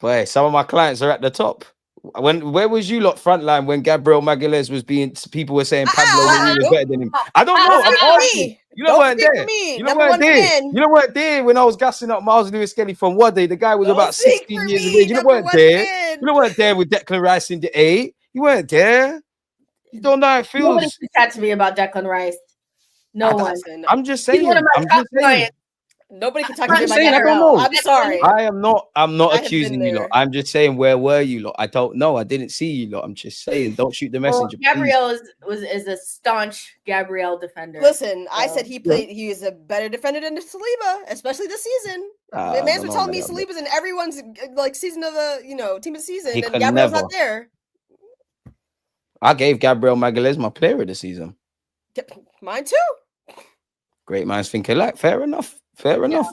Speaker 2: Boy, some of my clients are at the top. Where was you lot frontline when Gabriel Magalhaes was people were saying Pablo Mari was better than him? I don't know. I'm asking. You know weren't there. You know weren't there. You know weren't there when I was gassing up Miles Lewis-Skelly from Wade. The guy was about 16 years of age. You know weren't there. You know weren't there with Declan Rice in the 8. You weren't there. You don't know how it feels.
Speaker 1: Nobody can chat to me about Declan Rice. No one.
Speaker 2: I'm just saying.
Speaker 1: He's one of my top clients.
Speaker 3: Nobody can talk
Speaker 2: I'm
Speaker 3: to me
Speaker 2: just
Speaker 3: about
Speaker 2: saying, I
Speaker 3: that.
Speaker 2: don't know.
Speaker 3: I'm sorry.
Speaker 2: I'm not
Speaker 3: I have
Speaker 2: accusing
Speaker 3: been
Speaker 2: you lot.
Speaker 3: there.
Speaker 2: I'm just saying, where were you lot? I don't know. I didn't see you lot. I'm just saying, don't shoot the messenger.
Speaker 1: Well, Gabriel is a staunch Gabriel defender.
Speaker 3: Listen, I said he is a better defender than Saliba, especially this season. The man's been telling me Saliba's in everyone's like season of the team of the season,
Speaker 2: He
Speaker 3: and
Speaker 2: can
Speaker 3: Gabriel's
Speaker 2: never.
Speaker 3: not there.
Speaker 2: I gave Gabriel Magalhaes my player of the season.
Speaker 3: Mine too.
Speaker 2: Great minds think alike. Fair enough. Fair enough.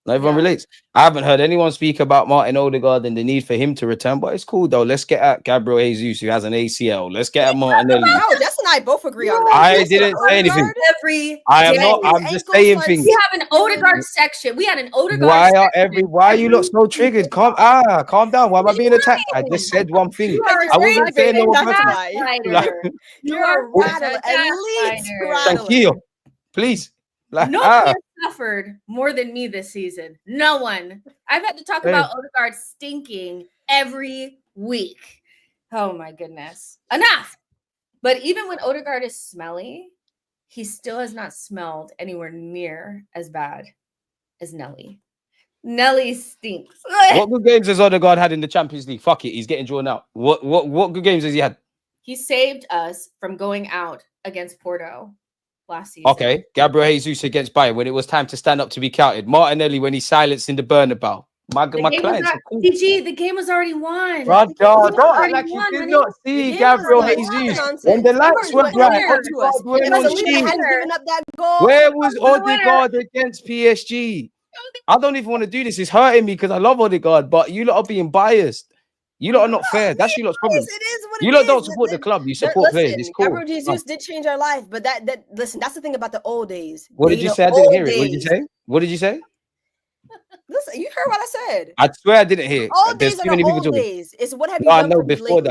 Speaker 2: Not everyone
Speaker 1: Yeah.
Speaker 2: relates. I haven't heard anyone speak about Martin Odegaard and the need for him to return, but it's cool though. Let's get at Gabriel Jesus, who has an ACL. Let's get at Martinelli.
Speaker 3: No, Jess and I both agree on that.
Speaker 2: I didn't say anything.
Speaker 1: Every
Speaker 2: I am
Speaker 1: day.
Speaker 2: not. I'm just
Speaker 3: Ankle
Speaker 2: saying
Speaker 3: starts-
Speaker 2: things.
Speaker 1: We have an Odegaard section. We had an Odegaard
Speaker 2: Why
Speaker 1: section.
Speaker 2: are you lot so triggered? Calm down. Why am I being attacked? I just said one thing.
Speaker 1: You are
Speaker 2: I wasn't saying no one
Speaker 3: That's
Speaker 2: person.
Speaker 3: why.
Speaker 1: gaslighter.
Speaker 3: You're a rattler, elite rattler.
Speaker 2: Tranquilo, please. Like,
Speaker 1: No one has suffered more than me this season. No one. I've had to talk about Odegaard stinking every week. Oh my goodness. Enough. But even when Odegaard is smelly, he still has not smelled anywhere near as bad as Nelly. Nelly stinks.
Speaker 2: what good games has Odegaard had in the Champions League? Fuck it, he's getting drawn out. What good games has he had?
Speaker 1: He saved us from going out against Porto last season.
Speaker 2: Okay, Gabriel Jesus against Bayern when it was time to stand up to be counted. Martinelli when he silenced in the Bernabeu. My clients.
Speaker 1: DG, the game was already won.
Speaker 2: Brother, don't act like you did not see Gabriel Jesus when the lights were bright. Odegaard went on cheese. Where was Odegaard against PSG? I don't even want to do this. It's hurting me because I love Odegaard, but you lot are being biased. You lot are not fair. That's you lot's problem.
Speaker 3: It is what
Speaker 2: You lot don't support the club. You support players. It's cool.
Speaker 3: Gabriel Jesus did change our life, but listen, that's the thing about the old days.
Speaker 2: What did you say? I didn't hear it. What did you say? What did you say?
Speaker 3: Listen, you heard what I said.
Speaker 2: I swear I didn't hear it.
Speaker 3: Old
Speaker 2: There's
Speaker 3: days
Speaker 2: too
Speaker 3: are
Speaker 2: many
Speaker 3: the
Speaker 2: people
Speaker 3: old
Speaker 2: talking.
Speaker 3: days. It's what have you
Speaker 2: No, I
Speaker 3: done
Speaker 2: know
Speaker 3: for me
Speaker 2: before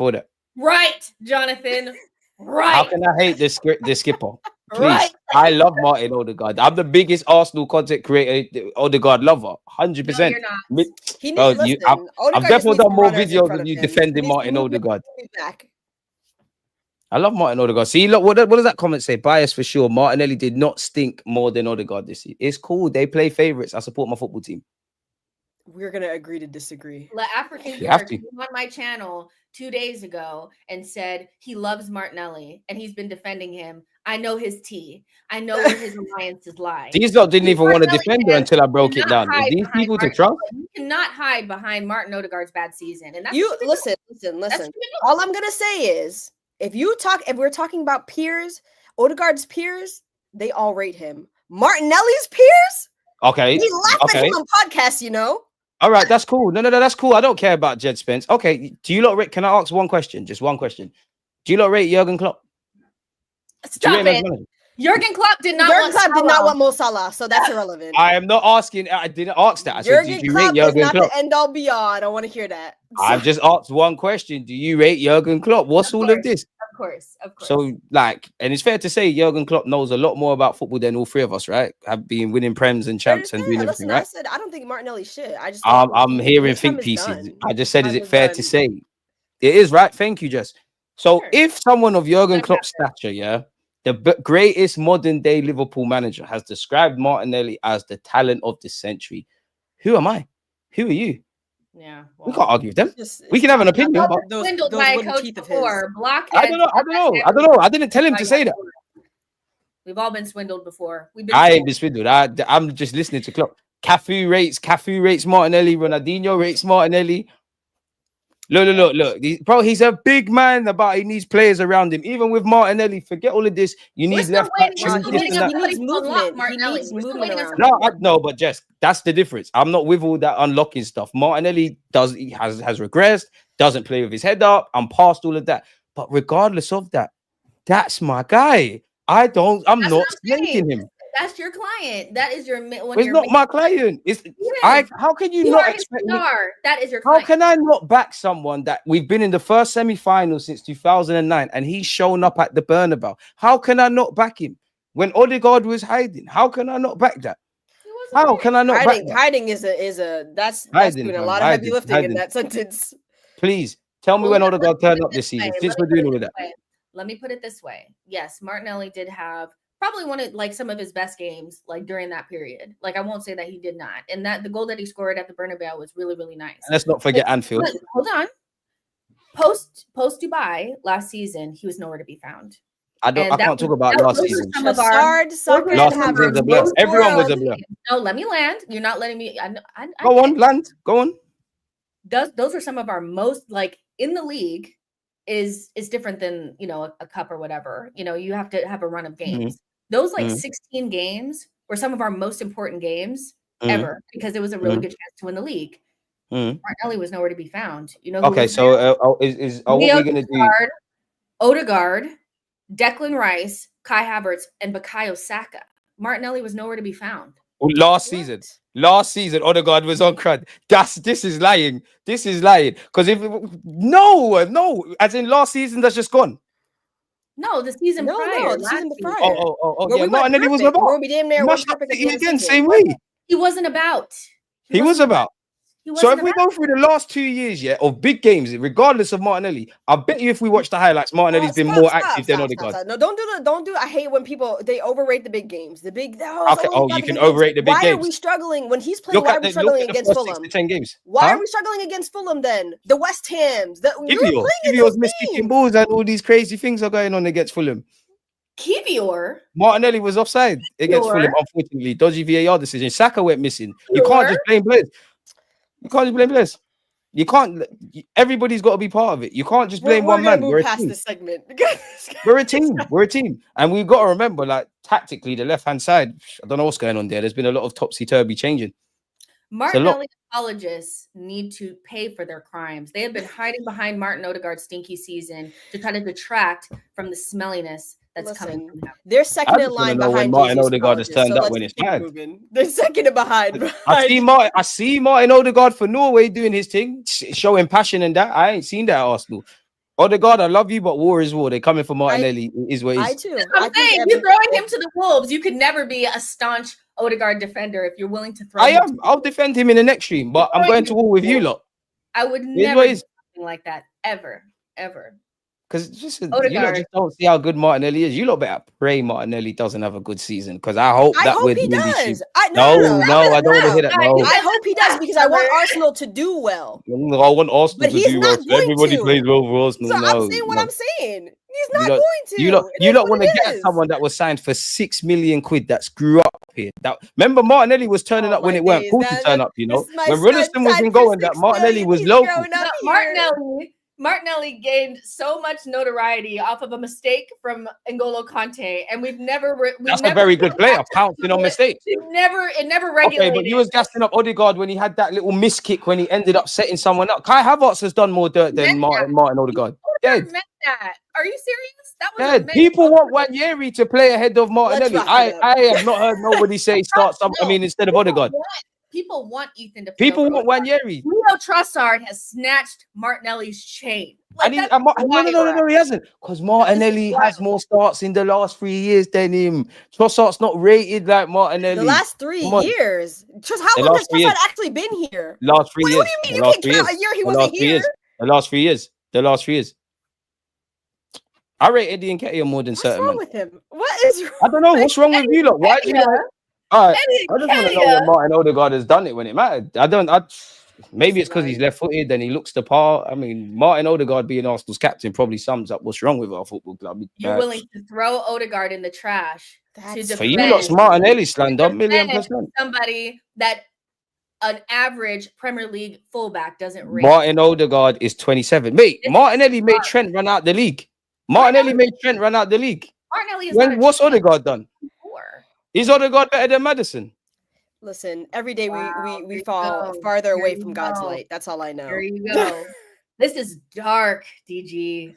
Speaker 3: lately?
Speaker 2: that.
Speaker 1: Right, Jonathan. Right.
Speaker 2: How can I hate the skipper? Please.
Speaker 1: Right.
Speaker 2: I love Martin Odegaard. I'm the biggest Arsenal content creator, Odegaard lover. 100%.
Speaker 1: No, you're not.
Speaker 3: He
Speaker 2: Oh,
Speaker 3: needs,
Speaker 2: you-
Speaker 3: listen,
Speaker 2: I've
Speaker 3: Odegaard just
Speaker 2: definitely
Speaker 3: needs
Speaker 2: done more
Speaker 3: runners in
Speaker 2: videos
Speaker 3: front
Speaker 2: of you
Speaker 3: him.
Speaker 2: defending
Speaker 3: He needs
Speaker 2: Martin
Speaker 3: to
Speaker 2: Odegaard.
Speaker 3: move back.
Speaker 2: I love Martin Odegaard. See, look, what does that comment say? Bias for sure. Martinelli did not stink more than Odegaard this year. It's cool. They play favorites. I support my football team.
Speaker 3: We're gonna agree to disagree.
Speaker 1: La African
Speaker 2: You have
Speaker 1: Gear came on my channel 2 days ago and said he loves Martinelli and he's been defending him. I know his tea. I know where his alliances lie.
Speaker 2: These lot didn't even want to defend her until I broke it
Speaker 1: cannot
Speaker 2: down. Is
Speaker 1: hide
Speaker 2: these
Speaker 1: behind
Speaker 2: people to
Speaker 1: Martin-
Speaker 2: trust?
Speaker 1: You cannot hide behind Martin Odegaard's bad season. And that's
Speaker 3: You
Speaker 1: what you
Speaker 3: listen.
Speaker 1: do. That's what you do.
Speaker 3: All I'm gonna say is, if we're talking about peers, Odegaard's peers, they all rate him. Martinelli's peers,
Speaker 2: Okay.
Speaker 3: they laugh at him on podcasts. You know.
Speaker 2: All right, that's cool. No, that's cool. I don't care about Jed Spence. Okay, do you lot rate? Can I ask one question? Just one question. Do you lot rate Jurgen Klopp?
Speaker 1: Stop it. Jurgen Klopp did not
Speaker 3: Jurgen
Speaker 1: want
Speaker 3: Klopp did
Speaker 1: Salah.
Speaker 3: not want Mo Salah, so that's irrelevant.
Speaker 2: I am not asking. I didn't ask that. I said,
Speaker 3: Jurgen
Speaker 2: did you rate
Speaker 3: Klopp is
Speaker 2: Jurgen
Speaker 3: not
Speaker 2: Klopp?
Speaker 3: the end all be all. I don't want to hear that.
Speaker 2: I've just asked one question. Do you rate Jurgen Klopp? What's all of this?
Speaker 1: Of course.
Speaker 2: So, and it's fair to say Jurgen Klopp knows a lot more about football than all three of us, right? Have been winning prems and champs and doing everything,
Speaker 3: Listen,
Speaker 2: right?
Speaker 3: I said I don't think Martinelli's shit. I just
Speaker 2: I'm hearing
Speaker 3: his time
Speaker 2: think
Speaker 3: is
Speaker 2: pieces.
Speaker 3: done.
Speaker 2: I just said,
Speaker 3: His
Speaker 2: is
Speaker 3: time
Speaker 2: it fair
Speaker 3: done.
Speaker 2: to say? It is, right? Thank you, Jess. So
Speaker 1: Sure.
Speaker 2: if someone of Jurgen
Speaker 1: Let him
Speaker 2: Klopp's stature, yeah, the greatest modern day Liverpool manager has described Martinelli as the talent of the century, who am I? Who are you?
Speaker 1: Yeah.
Speaker 2: We can't argue with them.
Speaker 3: Just-
Speaker 2: We can have an opinion, but
Speaker 1: Swindled
Speaker 3: those
Speaker 1: by a
Speaker 3: wooden
Speaker 1: coach
Speaker 3: teeth of his.
Speaker 1: before. Blockheads.
Speaker 2: I don't know. I didn't tell him to say that.
Speaker 1: We've all been swindled before. We've been
Speaker 2: I ain't been swindled. I'm just listening to Klopp. Cafu rates Martinelli. Ronaldinho rates Martinelli. Look. Bro, he's a big man, but he needs players around him. Even with Martinelli, forget all of this. You need
Speaker 1: still
Speaker 2: left back.
Speaker 1: waiting.
Speaker 2: you need this and that.
Speaker 3: He needs movement.
Speaker 1: Martinelli.
Speaker 3: He needs
Speaker 1: We're still
Speaker 3: movement
Speaker 1: waiting on
Speaker 3: around.
Speaker 2: No, but Jess, that's the difference. I'm not with all that unlocking stuff. Martinelli has regressed, doesn't play with his head up. I'm past all of that. But regardless of that, that's my guy. I'm not slating him.
Speaker 1: That's your client. That is your.
Speaker 2: It's not my client. How can you not expect me?
Speaker 1: That is your
Speaker 2: How
Speaker 1: client.
Speaker 2: can I not back someone that we've been in the first semi-final since 2009 and he's shown up at the Bernabeu? How can I not back him when Odegaard was hiding? How can I not back that? How can I not back that?
Speaker 3: Hiding is that's
Speaker 2: Hiding,
Speaker 3: doing a
Speaker 2: fam,
Speaker 3: lot of heavy
Speaker 2: hiding,
Speaker 3: lifting
Speaker 2: hiding.
Speaker 3: in that sentence.
Speaker 2: Please tell me
Speaker 1: Well,
Speaker 2: when
Speaker 1: let-
Speaker 2: Odegaard
Speaker 1: let me
Speaker 2: turned
Speaker 1: put
Speaker 2: up
Speaker 1: it
Speaker 2: this season.
Speaker 1: way.
Speaker 2: Since
Speaker 1: Let
Speaker 2: we're
Speaker 1: me
Speaker 2: doing
Speaker 1: put
Speaker 2: all
Speaker 1: it
Speaker 2: of that.
Speaker 1: this way. Let me put it this way. Yes, Martinelli did have probably one of some of his best games during that period. I won't say that he did not. And that the goal that he scored at the Bernabeu was really, really nice.
Speaker 2: And let's not forget Anfield.
Speaker 1: But hold on. Post Dubai last season, he was nowhere to be found.
Speaker 2: I can't talk about last
Speaker 1: those are
Speaker 2: season.
Speaker 1: some of our
Speaker 3: soccer
Speaker 2: Last
Speaker 3: have
Speaker 2: season was a blur.
Speaker 3: most
Speaker 2: Everyone was a
Speaker 3: world-
Speaker 2: blur.
Speaker 1: No, let me land. You're not letting me.
Speaker 2: Go on, land. Go on.
Speaker 1: Those are some of our most in the league is different than a cup or whatever. You have to have a run of games. Those 16 games were some of our most important games ever, because it was a really good chance to win the league. Martinelli was nowhere to be found. You know who
Speaker 2: Okay,
Speaker 1: was
Speaker 2: so
Speaker 1: there?
Speaker 2: what
Speaker 1: Leo
Speaker 2: we're gonna do?
Speaker 1: Trossard, Odegaard, Declan Rice, Kai Havertz, and Bukayo Saka. Martinelli was nowhere to be found.
Speaker 2: Last season, Odegaard was on crud. This is lying. This is lying. Because no, as in last season that's just gone.
Speaker 1: No, the season prior.
Speaker 3: The season prior.
Speaker 2: Yeah. Martinelli was about.
Speaker 3: Where we damn near went perfect
Speaker 2: again, same way.
Speaker 1: He wasn't about.
Speaker 2: He was about. So if we go through the last 2 years, of big games, regardless of Martinelli, I bet you if we watch the highlights, Martinelli's been more active than Odegaard.
Speaker 3: No, don't do. I hate when people they overrate the big games. The big.
Speaker 2: You can overrate the big games.
Speaker 3: Why are we struggling when he's playing? Why are we struggling against Fulham?
Speaker 2: 10 games.
Speaker 3: Why are we struggling against Fulham then? The West Hams.
Speaker 2: Kivior's missing balls and all these crazy things are going on against Fulham.
Speaker 1: Kivior.
Speaker 2: Martinelli was offside against Fulham, unfortunately. Dodgy VAR decision. Saka went missing. You can't just blame players. You can't. Everybody's got to be part of it. You can't just blame one man. We're a team.
Speaker 3: This segment.
Speaker 2: We're a team. And we've got to remember, like, tactically, the left-hand side, I don't know what's going on there. There's been a lot of topsy-turvy changing.
Speaker 1: Martinelli apologists need to pay for their crimes. They have been hiding behind Martin Odegaard's stinky season to try to detract from the smelliness that's coming from him.
Speaker 3: They're second in line behind
Speaker 2: Martin Odegaard has turned up when it's bad.
Speaker 3: They're second behind.
Speaker 2: I see Martin Odegaard for Norway doing his thing, showing passion and that. I ain't seen that at Arsenal. Odegaard, I love you, but war is war. They're coming for Martinelli. Is what it is.
Speaker 3: I too.
Speaker 1: I'm saying you're throwing him to the wolves. You could never be a staunch Odegaard defender if you're willing to throw.
Speaker 2: I'll defend him in the next stream, but I'm going to war with you lot.
Speaker 1: I would never do something like that ever.
Speaker 2: Because you lot just don't see how good Martinelli is. You lot better pray Martinelli doesn't have a good season. Because I hope we're
Speaker 3: he
Speaker 2: doing
Speaker 3: does.
Speaker 2: this. No, I don't want to hear that. No.
Speaker 3: I hope he does because I want Arsenal to do well.
Speaker 2: I want Arsenal to do well. Everybody plays well for Arsenal.
Speaker 3: So I'm saying what I'm saying. He's not going to.
Speaker 2: You don't want to get someone that was signed for £6 million that grew up here. That remember Martinelli was turning up when it weren't cool to turn up. You know when Ruddiston wasn't going, that Martinelli was local.
Speaker 1: Martinelli gained so much notoriety off of a mistake from N'Golo Kante, and we've never.
Speaker 2: That's a very good player, pouncing on mistakes.
Speaker 1: It never regulated.
Speaker 2: Okay, but you was gassing up Odegaard when he had that little miss kick when he ended up setting someone up. Kai Havertz has done more dirt than Martin Odegaard.
Speaker 1: Meant that. Are you serious? That was
Speaker 2: people want Wanyeri to play ahead of Martinelli. I have not heard nobody say start some. I mean, instead of Odegaard.
Speaker 1: People want Ethan to.
Speaker 2: People want Wanyeri.
Speaker 1: Leo Trossard has snatched Martinelli's chain.
Speaker 2: Like, no, he hasn't. Because Martinelli has more starts in the last 3 years than him. Trossard's not rated like Martinelli.
Speaker 3: The last 3 years. How long has Trossard actually been here?
Speaker 2: Last 3 years.
Speaker 3: What do you mean you can't count a year he wasn't here?
Speaker 2: The last 3 years. I rate Eddie Nketiah more than certain.
Speaker 3: What's wrong with him? What is wrong?
Speaker 2: I don't know. What's wrong with you lot? Why do you like? All right, I just want to know when Martin Odegaard has done it when it mattered. Maybe it's because he's left-footed and he looks the part. I mean, Martin Odegaard being Arsenal's captain probably sums up what's wrong with our football club.
Speaker 1: You're willing to throw Odegaard in the trash
Speaker 2: for you lot's Martinelli slander, 1,000,000%.
Speaker 1: Somebody that an average Premier League fullback doesn't rate.
Speaker 2: Martin Odegaard is 27. Mate, Martinelli made Trent run out the league. Martinelli what's Odegaard done? Is Odegaard better than Maddison?
Speaker 3: Listen, every day we fall farther away from God's light. That's all I know.
Speaker 1: There you go. This is dark, DG.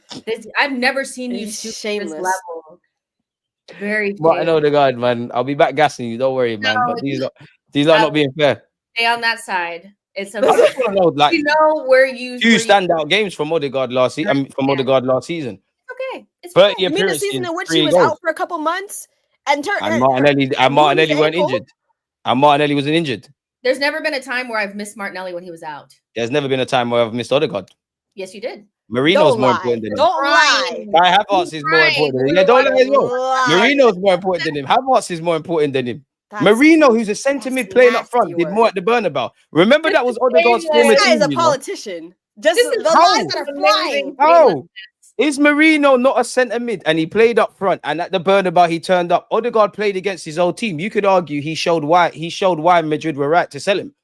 Speaker 1: I've never seen you stoop to this level. Very
Speaker 2: Martin Odegaard, man. I'll be back gassing you. Don't worry, man. But these are not being fair.
Speaker 1: Stay on that side. It's
Speaker 2: like,
Speaker 1: where you
Speaker 2: two standout games from Odegaard last season. Odegaard last season.
Speaker 1: Okay, it's
Speaker 2: 30
Speaker 3: you mean the season in which he was out for a couple months? And
Speaker 2: Martinelli weren't injured. And Martinelli wasn't injured.
Speaker 1: There's never been a time where I've missed Martinelli when he was out.
Speaker 2: There's never been a time where I've missed Odegaard.
Speaker 1: Yes, you did.
Speaker 2: Marino's more important than him.
Speaker 3: Don't lie.
Speaker 2: Havertz is more important than him. Yeah, don't lie as well. Marino's more important than him. Havertz is more important than him. Marino, who's a centre mid playing up front, did more at the Bernabeu. Remember that was Odegaard's former team.
Speaker 3: This guy is a politician. Just the lies that are flying.
Speaker 2: How? Is Marino not a centre mid and he played up front and at the Bernabeu he turned up? Odegaard played against his old team. You could argue he showed why Madrid were right to sell him.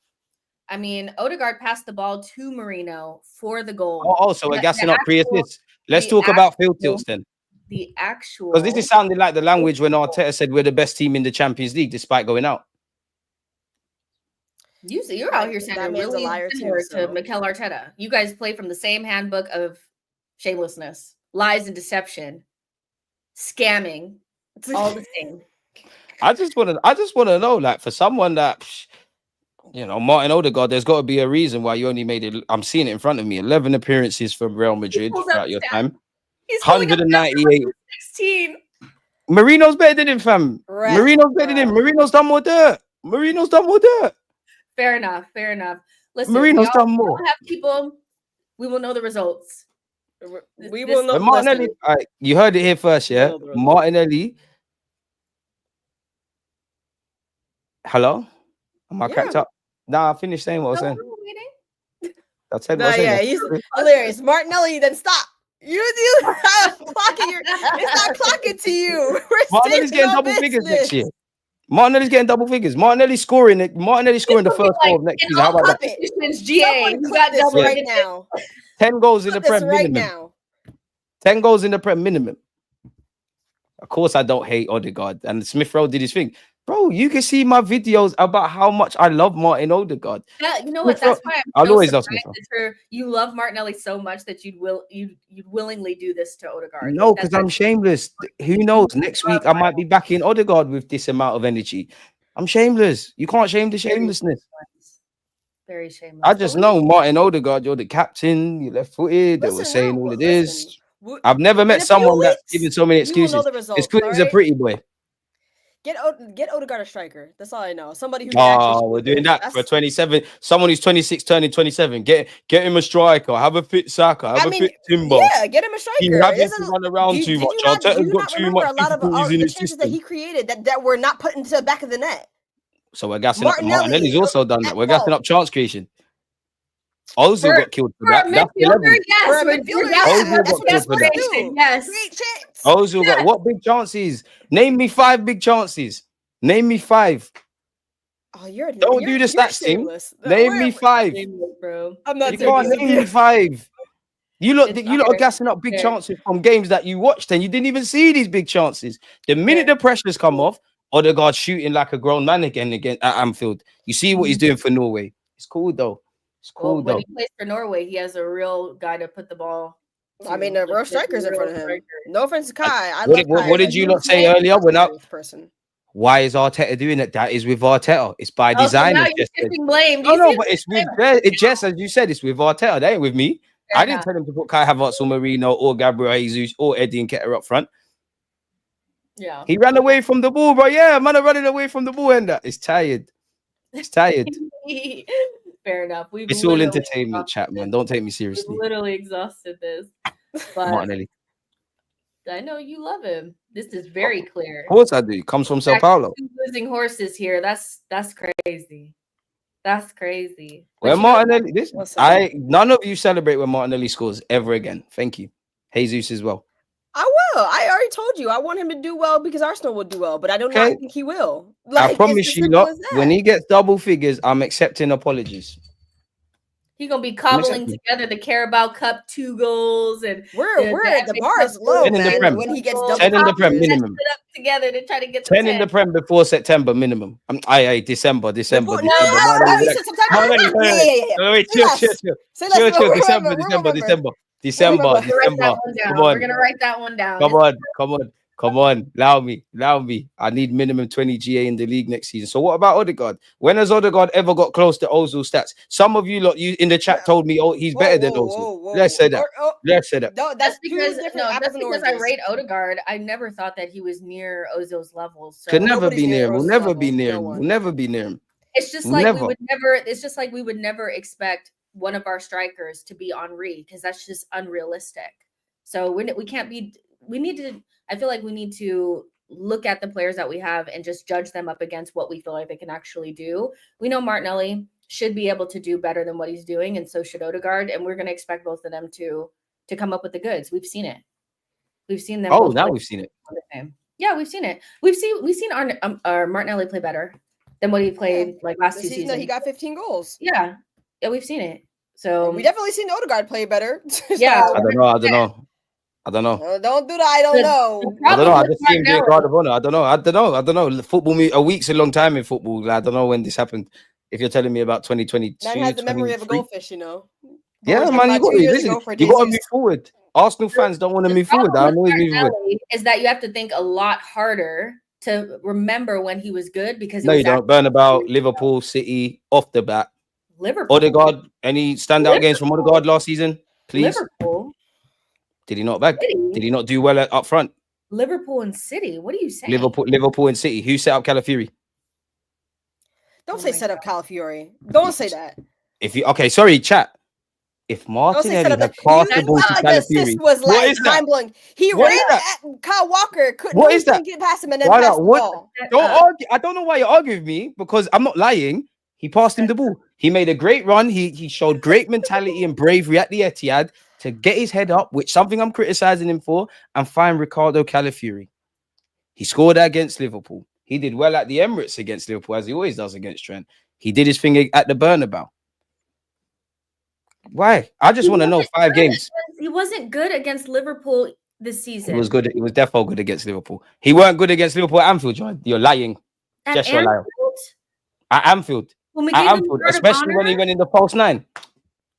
Speaker 1: I mean, Odegaard passed the ball to Marino for the goal.
Speaker 2: Oh, so we're gassing up pre-assist. Let's talk about field tilts then.
Speaker 1: The actual,
Speaker 2: because this is sounding like the language when Arteta said we're the best team in the Champions League despite going out.
Speaker 1: You're out here sounding
Speaker 3: man's a
Speaker 1: really
Speaker 3: liar
Speaker 1: similar
Speaker 3: too, so.
Speaker 1: to Mikel Arteta. You guys play from the same handbook of shamelessness, lies and deception, scamming, all the same.
Speaker 2: I just want to know, like, for someone that, Martin Odegaard, there's got to be a reason why you only made it. I'm seeing it in front of me. 11 appearances for Real Madrid throughout your time.
Speaker 1: He's 198. 16.
Speaker 2: Marino's better than him, fam. Marino's better than him. Marino's done more dirt.
Speaker 1: Fair enough. Listen,
Speaker 2: Marino's done more.
Speaker 1: Have people. We will know the results.
Speaker 3: We will know.
Speaker 2: Martinelli, you heard it here first, yeah. Martinelli. Hello, am I cracked up? Nah, I finished saying what I was saying. That's it.
Speaker 3: He's hilarious. Martinelli, then stop. You clocking it's not clocking to you.
Speaker 2: Martinelli's getting double figures next year. Martinelli's getting double figures. Martinelli's scoring the first goal of next season. How about that?
Speaker 1: GA,
Speaker 3: you got double right now.
Speaker 2: 10 goals in the Prem minimum. Now. 10 goals in the Prem minimum. Of course, I don't hate Odegaard. And Smith Rowe did his thing. Bro, you can see my videos about how much I love Martin Odegaard.
Speaker 1: Yeah, you know what? That's why
Speaker 2: I'll always love Smith Rowe.
Speaker 1: You love Martinelli so much that you'd willingly do this to Odegaard.
Speaker 2: No, because I'm shameless. Who knows? Next week I might be back in Odegaard with this amount of energy. I'm shameless. You can't shame the shamelessness.
Speaker 1: Very shameless.
Speaker 2: I just know Martin Odegaard, you're the captain, you left-footed, they were saying all of this. I've never met someone that's given so many excuses. It's because he's a pretty boy.
Speaker 3: Get Odegaard a striker. That's all I know. Somebody who.
Speaker 2: We're doing that for 27. Someone who's 26 turning 27. Get him a striker. Have a fit Saka. Have a fit Timber.
Speaker 3: Yeah, get him a striker.
Speaker 2: He having to run around too much. Arteta's got too much difficulties in his
Speaker 3: chances that he created that were not put into the back of the net.
Speaker 2: So we're gassing up. Martinelli's also done that. We're gassing up chance creation. Ozil got killed for that. That's the level.
Speaker 1: Yes.
Speaker 2: Ozil got what big chances? Name me 5 big chances. Name me 5.
Speaker 3: Oh,
Speaker 2: don't do the stats thing. Name me 5.
Speaker 1: Bro.
Speaker 3: I'm not.
Speaker 2: You can't name me 5. You lot are gassing up big chances from games that you watched and you didn't even see these big chances. The minute the pressures come off, Odegaard shooting like a grown man again at Anfield. You see what he's doing for Norway. It's cool though.
Speaker 1: When he plays for Norway, he has a real guy to put the ball.
Speaker 3: I mean, the real strikers in front of him. No offense to Kai.
Speaker 2: What did you not say earlier? Why is Arteta doing it? That is with Arteta. It's by design.
Speaker 1: So now you're shifting blame.
Speaker 2: No, but it's with Jess, as you said, it's with Arteta. They ain't with me. I didn't tell him to put Kai Havertz or Marino or Gabriel Jesus or Eddie Nketiah up front.
Speaker 1: Yeah,
Speaker 2: he ran away from the ball, bro. Yeah, man, are running away from the ball, and that it's tired. It's tired.
Speaker 1: Fair enough.
Speaker 2: It's all entertainment chat, man. Don't take me seriously.
Speaker 1: We've literally exhausted this. But
Speaker 2: Martinelli.
Speaker 1: I know you love him. This is very clear.
Speaker 2: Of course I do. He comes from Sao Paulo.
Speaker 1: Losing horses here. That's crazy. That's crazy.
Speaker 2: When Martinelli, none of you celebrate when Martinelli scores ever again. Thank you. Jesus as well.
Speaker 3: I will. I already told you. I want him to do well because Arsenal will do well, but I don't not think he will.
Speaker 2: I promise you, lot, when he gets double figures, I'm accepting apologies.
Speaker 1: He's gonna be cobbling together the Carabao Cup 2 goals, and
Speaker 3: we're at the bar is low, man. When he gets
Speaker 2: 10 in the Prem minimum.
Speaker 1: Together to try to get
Speaker 2: 10 in the Prem before September minimum. December. Chill. December.
Speaker 1: We're gonna write that one down.
Speaker 2: Come on. Allow me. I need minimum 20 GA in the league next season. So what about Odegaard? When has Odegaard ever got close to Ozil stats? Some of you lot in the chat told me, he's better than Ozil. Let's say that.
Speaker 3: No, that's because
Speaker 1: I rate Odegaard. I never thought that he was near Ozil's levels. So
Speaker 2: could never be near him. We'll never be near him. We'll never be near him.
Speaker 1: It's just like we would never. It's just like we would never expect one of our strikers to be Henry because that's just unrealistic. So we can't be. We need to. I feel like we need to look at the players that we have and just judge them up against what we feel like they can actually do. We know Martinelli should be able to do better than what he's doing, and so should Odegaard. And we're going to expect both of them to come up with the goods. We've seen it. We've seen them.
Speaker 2: Oh, now we've seen it.
Speaker 1: Yeah, we've seen it. We've seen our Martinelli play better than what he played like last 2 seasons.
Speaker 3: He got 15 goals.
Speaker 1: Yeah, we've seen it. So
Speaker 3: we definitely seen Odegaard play better.
Speaker 1: Yeah,
Speaker 2: I don't know.
Speaker 3: Don't do that. I don't know.
Speaker 2: I just see him be a guard of honor. I don't know. Football, a week's a long time in football. I don't know when this happened. If you're telling me about 2022,
Speaker 3: Man has the memory of a
Speaker 2: 23.
Speaker 3: goldfish, you know. But
Speaker 2: Yeah,
Speaker 3: we're talking
Speaker 2: man, you
Speaker 3: about
Speaker 2: got
Speaker 3: 2
Speaker 2: to
Speaker 3: years
Speaker 2: listen.
Speaker 3: ago for
Speaker 2: You got to move
Speaker 3: Jesus.
Speaker 2: forward. Arsenal fans don't want to
Speaker 1: The
Speaker 2: move forward.
Speaker 1: problem
Speaker 2: I'm always
Speaker 1: with
Speaker 2: moving forward.
Speaker 1: Martinelli is that you have to think a lot harder to remember when he was good because it
Speaker 2: No,
Speaker 1: was
Speaker 2: you don't. Burnabout, Liverpool, City, off the bat.
Speaker 1: Liverpool.
Speaker 2: Odegaard, any standout games from Odegaard last season? Please.
Speaker 1: Liverpool.
Speaker 2: Did he not bag?
Speaker 1: City.
Speaker 2: Did he not do well up front?
Speaker 1: Liverpool and City. What are you saying?
Speaker 2: Liverpool and City. Who set up Calafiori?
Speaker 3: Don't
Speaker 1: Oh
Speaker 3: say
Speaker 1: my
Speaker 3: set up Calafiori. Don't say that.
Speaker 2: If you okay, sorry, chat. If
Speaker 3: Don't say set
Speaker 2: Martinelli
Speaker 3: up
Speaker 2: had
Speaker 3: that.
Speaker 2: passed the
Speaker 3: You
Speaker 2: ball to
Speaker 3: like the assist
Speaker 2: Calafiori,
Speaker 3: was
Speaker 2: what
Speaker 3: like
Speaker 2: is that?
Speaker 3: mind blowing. He
Speaker 2: What
Speaker 3: ran
Speaker 2: is that?
Speaker 3: at Kyle Walker. Couldn't
Speaker 2: What is that?
Speaker 3: get past him and then
Speaker 2: Why
Speaker 3: pass
Speaker 2: not?
Speaker 3: the
Speaker 2: What?
Speaker 3: ball.
Speaker 2: Don't argue. I don't know why you argue with me because I'm not lying. He passed him the ball. He made a great run. He showed great mentality and bravery at the Etihad to get his head up, which something I'm criticizing him for, and find Ricardo Calafiori. He scored against Liverpool. He did well at the Emirates against Liverpool, as he always does against Trent. He did his thing at the Bernabeu. Why? I just want to know 5 games.
Speaker 1: He wasn't good against Liverpool this season.
Speaker 2: He was good. He was definitely good against Liverpool. He weren't good against Liverpool at Anfield. You're lying.
Speaker 1: At
Speaker 2: Just you're lying.
Speaker 1: Anfield?
Speaker 2: At Anfield.
Speaker 1: When we
Speaker 2: At
Speaker 1: gave him
Speaker 2: Anfield,
Speaker 1: the guard of
Speaker 2: especially when he
Speaker 1: honor?
Speaker 2: went in the false 9.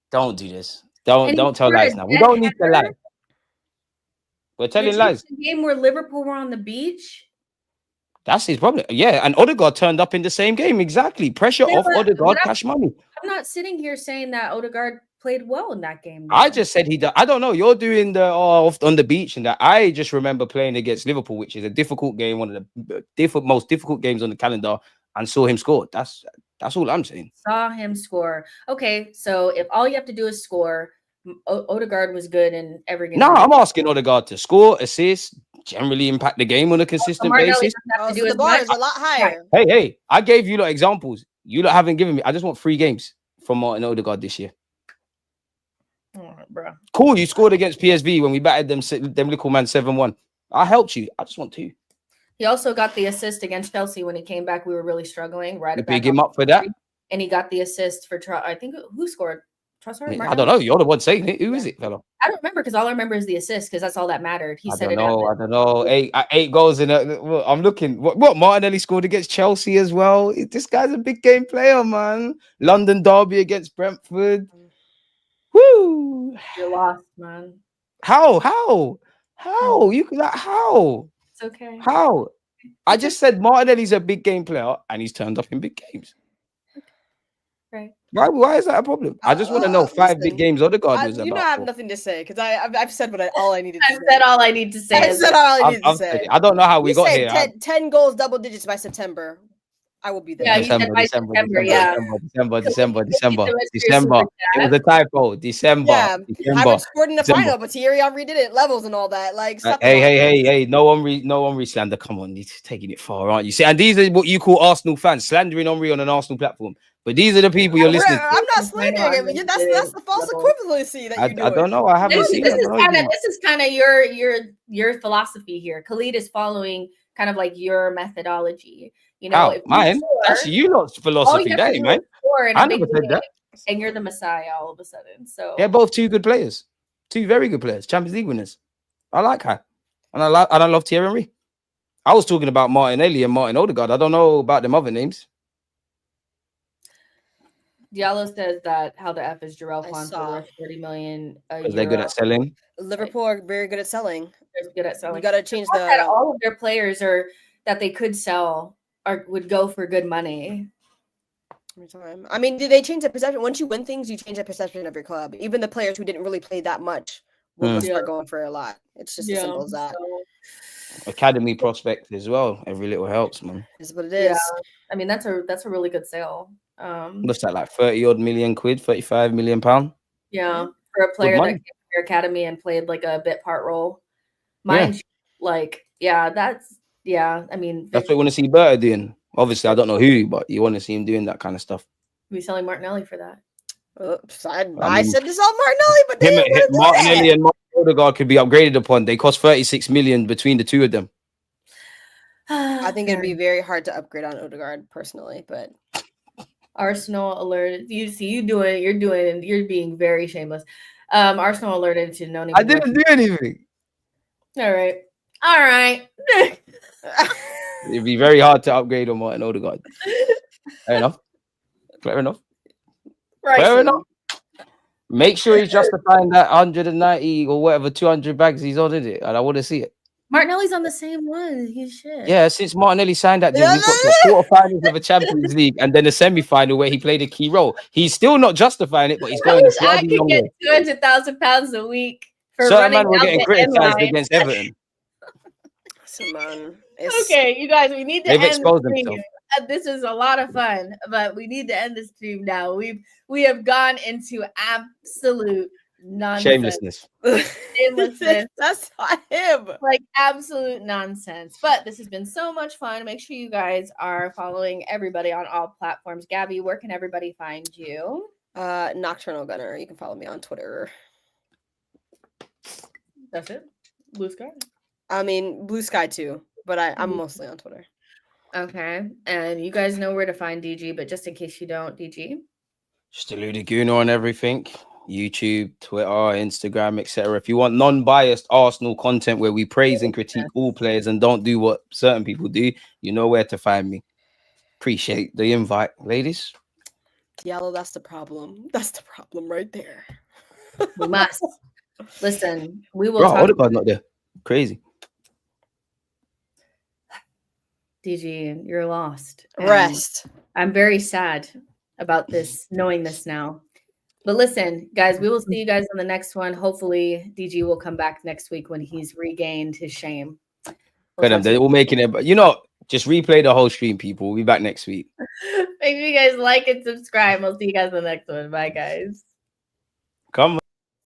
Speaker 2: Don't do this.
Speaker 1: And he
Speaker 2: Don't tell
Speaker 1: scored
Speaker 2: lies
Speaker 1: a
Speaker 2: now. We
Speaker 1: dead
Speaker 2: don't need to
Speaker 1: header?
Speaker 2: lie. We're telling lies.
Speaker 1: The game where Liverpool were on the beach.
Speaker 2: That's his problem. Yeah, and Odegaard turned up in the same game. Exactly. Pressure
Speaker 1: Yeah,
Speaker 2: off
Speaker 1: but
Speaker 2: Odegaard, cash money.
Speaker 1: I'm not sitting here saying that Odegaard played well in that game.
Speaker 2: I just said I don't know. You're doing the on the beach and that. I just remember playing against Liverpool, which is a difficult game, one of the most difficult games on the calendar, and saw him score. That's all I'm saying.
Speaker 1: Saw him score. Okay, so if all you have to do is score, Odegaard was good in every game.
Speaker 2: No, I'm asking Odegaard to score, assist, generally impact the game on a consistent basis.
Speaker 3: So the bar is a lot higher.
Speaker 2: Hey, I gave you lot examples. You lot haven't given me. I just want 3 games from Martin Odegaard this year.
Speaker 1: All right, bro.
Speaker 2: Cool, you scored against PSV when we battered them little man 7-1. I helped you. I just want 2.
Speaker 1: He also got the assist against Chelsea when he came back. We were really struggling.
Speaker 2: You big him up for that.
Speaker 1: And he got the assist for I think who scored? Trossard?
Speaker 2: I don't know. You're the one saying it. Who is it, fella?
Speaker 1: I don't remember because all I remember is the assist because that's all that mattered. He said it.
Speaker 2: I don't know. 8 goals in I'm looking. What Martinelli scored against Chelsea as well. This guy's a big game player, man. London derby against Brentford. Woo!
Speaker 1: You're lost, man.
Speaker 2: How? You could how?
Speaker 1: It's okay.
Speaker 2: How? I just said Martinelli's a big game player and he's turned up in big games.
Speaker 1: Right.
Speaker 2: Why is that a problem? I just want to know 5 big games Odegaard was about.
Speaker 3: You know, I have nothing to say because I've said all I needed to say.
Speaker 1: I've said all I need to say.
Speaker 3: I said all I needed to say.
Speaker 2: I don't know how we got here.
Speaker 3: 10 goals, double digits by September. I will be there.
Speaker 1: Yeah,
Speaker 2: December. It was a typo. December.
Speaker 3: Yeah, haven't scored in the final, but Thierry Henry did it. Levels and all that. Like,
Speaker 2: hey! No Henry slander. Come on, you're taking it far, aren't you? See, and these are what you call Arsenal fans slandering Henry on an Arsenal platform. But these are the people you're listening to.
Speaker 3: I'm not slandering him. That's the false equivalency that you're doing.
Speaker 2: I don't know. I haven't seen.
Speaker 1: This is kind of your philosophy here. Khalid is following kind of like your methodology. You know, if
Speaker 2: mine. That's you lot's philosophy, that ain't mine.
Speaker 1: I never said that. And you're the Messiah all of a sudden. So
Speaker 2: they're both 2 good players, 2 very good players, Champions League winners. I like her, and I love Thierry Henry. I was talking about Martinelli and Martin Odegaard. I don't know about them other names.
Speaker 3: Diallo says that how the F is Jarrell Quansah worth 30 million a year.
Speaker 2: They're good at selling.
Speaker 3: Liverpool are very good at selling.
Speaker 1: They're good at selling.
Speaker 3: You got to change
Speaker 1: all of their players are that they could sell or would go for good money.
Speaker 3: Every time. I mean, did they change the perception? Once you win things, you change the perception of your club. Even the players who didn't really play that much will start going for a lot. It's just as simple as that.
Speaker 2: Academy prospect as well. Every little helps, man.
Speaker 3: Is what it is.
Speaker 1: Yeah. I mean, that's a really good sale.
Speaker 2: What's that, like 30 odd million quid, 35 million pound?
Speaker 1: Yeah, for a player that came to your academy and played like a bit part role. I mean,
Speaker 2: that's what we want to see Berta doing. Obviously, I don't know who, but you want to see him doing that kind of stuff.
Speaker 1: We selling Martinelli for that.
Speaker 3: Oops, I said this all Martinelli, but
Speaker 2: Martinelli and Martin Odegaard could be upgraded upon. They cost 36 million between the 2 of them.
Speaker 3: I think it'd be very hard to upgrade on Odegaard personally, but
Speaker 1: Arsenal alerted. You're being very shameless. Arsenal alerted to no.
Speaker 2: I didn't do anything.
Speaker 1: All right.
Speaker 2: It'd be very hard to upgrade on Martin Odegaard. Fair enough. Fair enough.
Speaker 3: Right.
Speaker 2: Fair enough. Make sure he's justifying that 190 or whatever 200 bags he's on, it, and I want to see it.
Speaker 1: Martinelli's on the same one. He's shit.
Speaker 2: Yeah, since Martinelli signed that deal, we got to quarterfinals of a Champions League and then a semi-final where he played a key role. He's still not justifying it, but he's going.
Speaker 1: I could get £200,000 a week for
Speaker 2: certain
Speaker 1: running
Speaker 2: man were
Speaker 1: down
Speaker 2: getting
Speaker 1: the
Speaker 2: criticised
Speaker 1: end
Speaker 2: against Everton.
Speaker 3: Okay,
Speaker 1: you guys, we need to
Speaker 2: They've
Speaker 1: end
Speaker 2: exposed
Speaker 1: the stream.
Speaker 2: themselves.
Speaker 1: This is a lot of fun, but we need to end the stream now. We have gone into absolute nonsense. Shamelessness.
Speaker 3: That's not him.
Speaker 1: Like absolute nonsense. But this has been so much fun. Make sure you guys are following everybody on all platforms. Gabby, where can everybody find you?
Speaker 3: Nocturnal Gunner. You can follow me on Twitter.
Speaker 1: That's it. Blue Sky.
Speaker 3: I mean, Blue Sky too, but I'm mostly on Twitter.
Speaker 1: Okay. And you guys know where to find DG, but just in case you don't, DG.
Speaker 2: Just a Ludiguna on everything. YouTube, Twitter, Instagram, etc. If you want non-biased Arsenal content where we praise and critique all players and don't do what certain people do, you know where to find me. Appreciate the invite, ladies.
Speaker 3: Yellow, that's the problem. That's the problem right there.
Speaker 1: We must. Listen, we will
Speaker 2: Bro,
Speaker 1: talk.
Speaker 2: Odegaard not there. Crazy.
Speaker 1: DG, you're lost.
Speaker 3: Rest.
Speaker 1: I'm very sad about this, knowing this now. But listen, guys, we will see you guys on the next one. Hopefully, DG will come back next week when he's regained his shame.
Speaker 2: They're all making it, but just replay the whole stream, people. We'll be back next week.
Speaker 1: Make sure you guys like and subscribe. We'll see you guys in the next one. Bye, guys.
Speaker 2: Come on.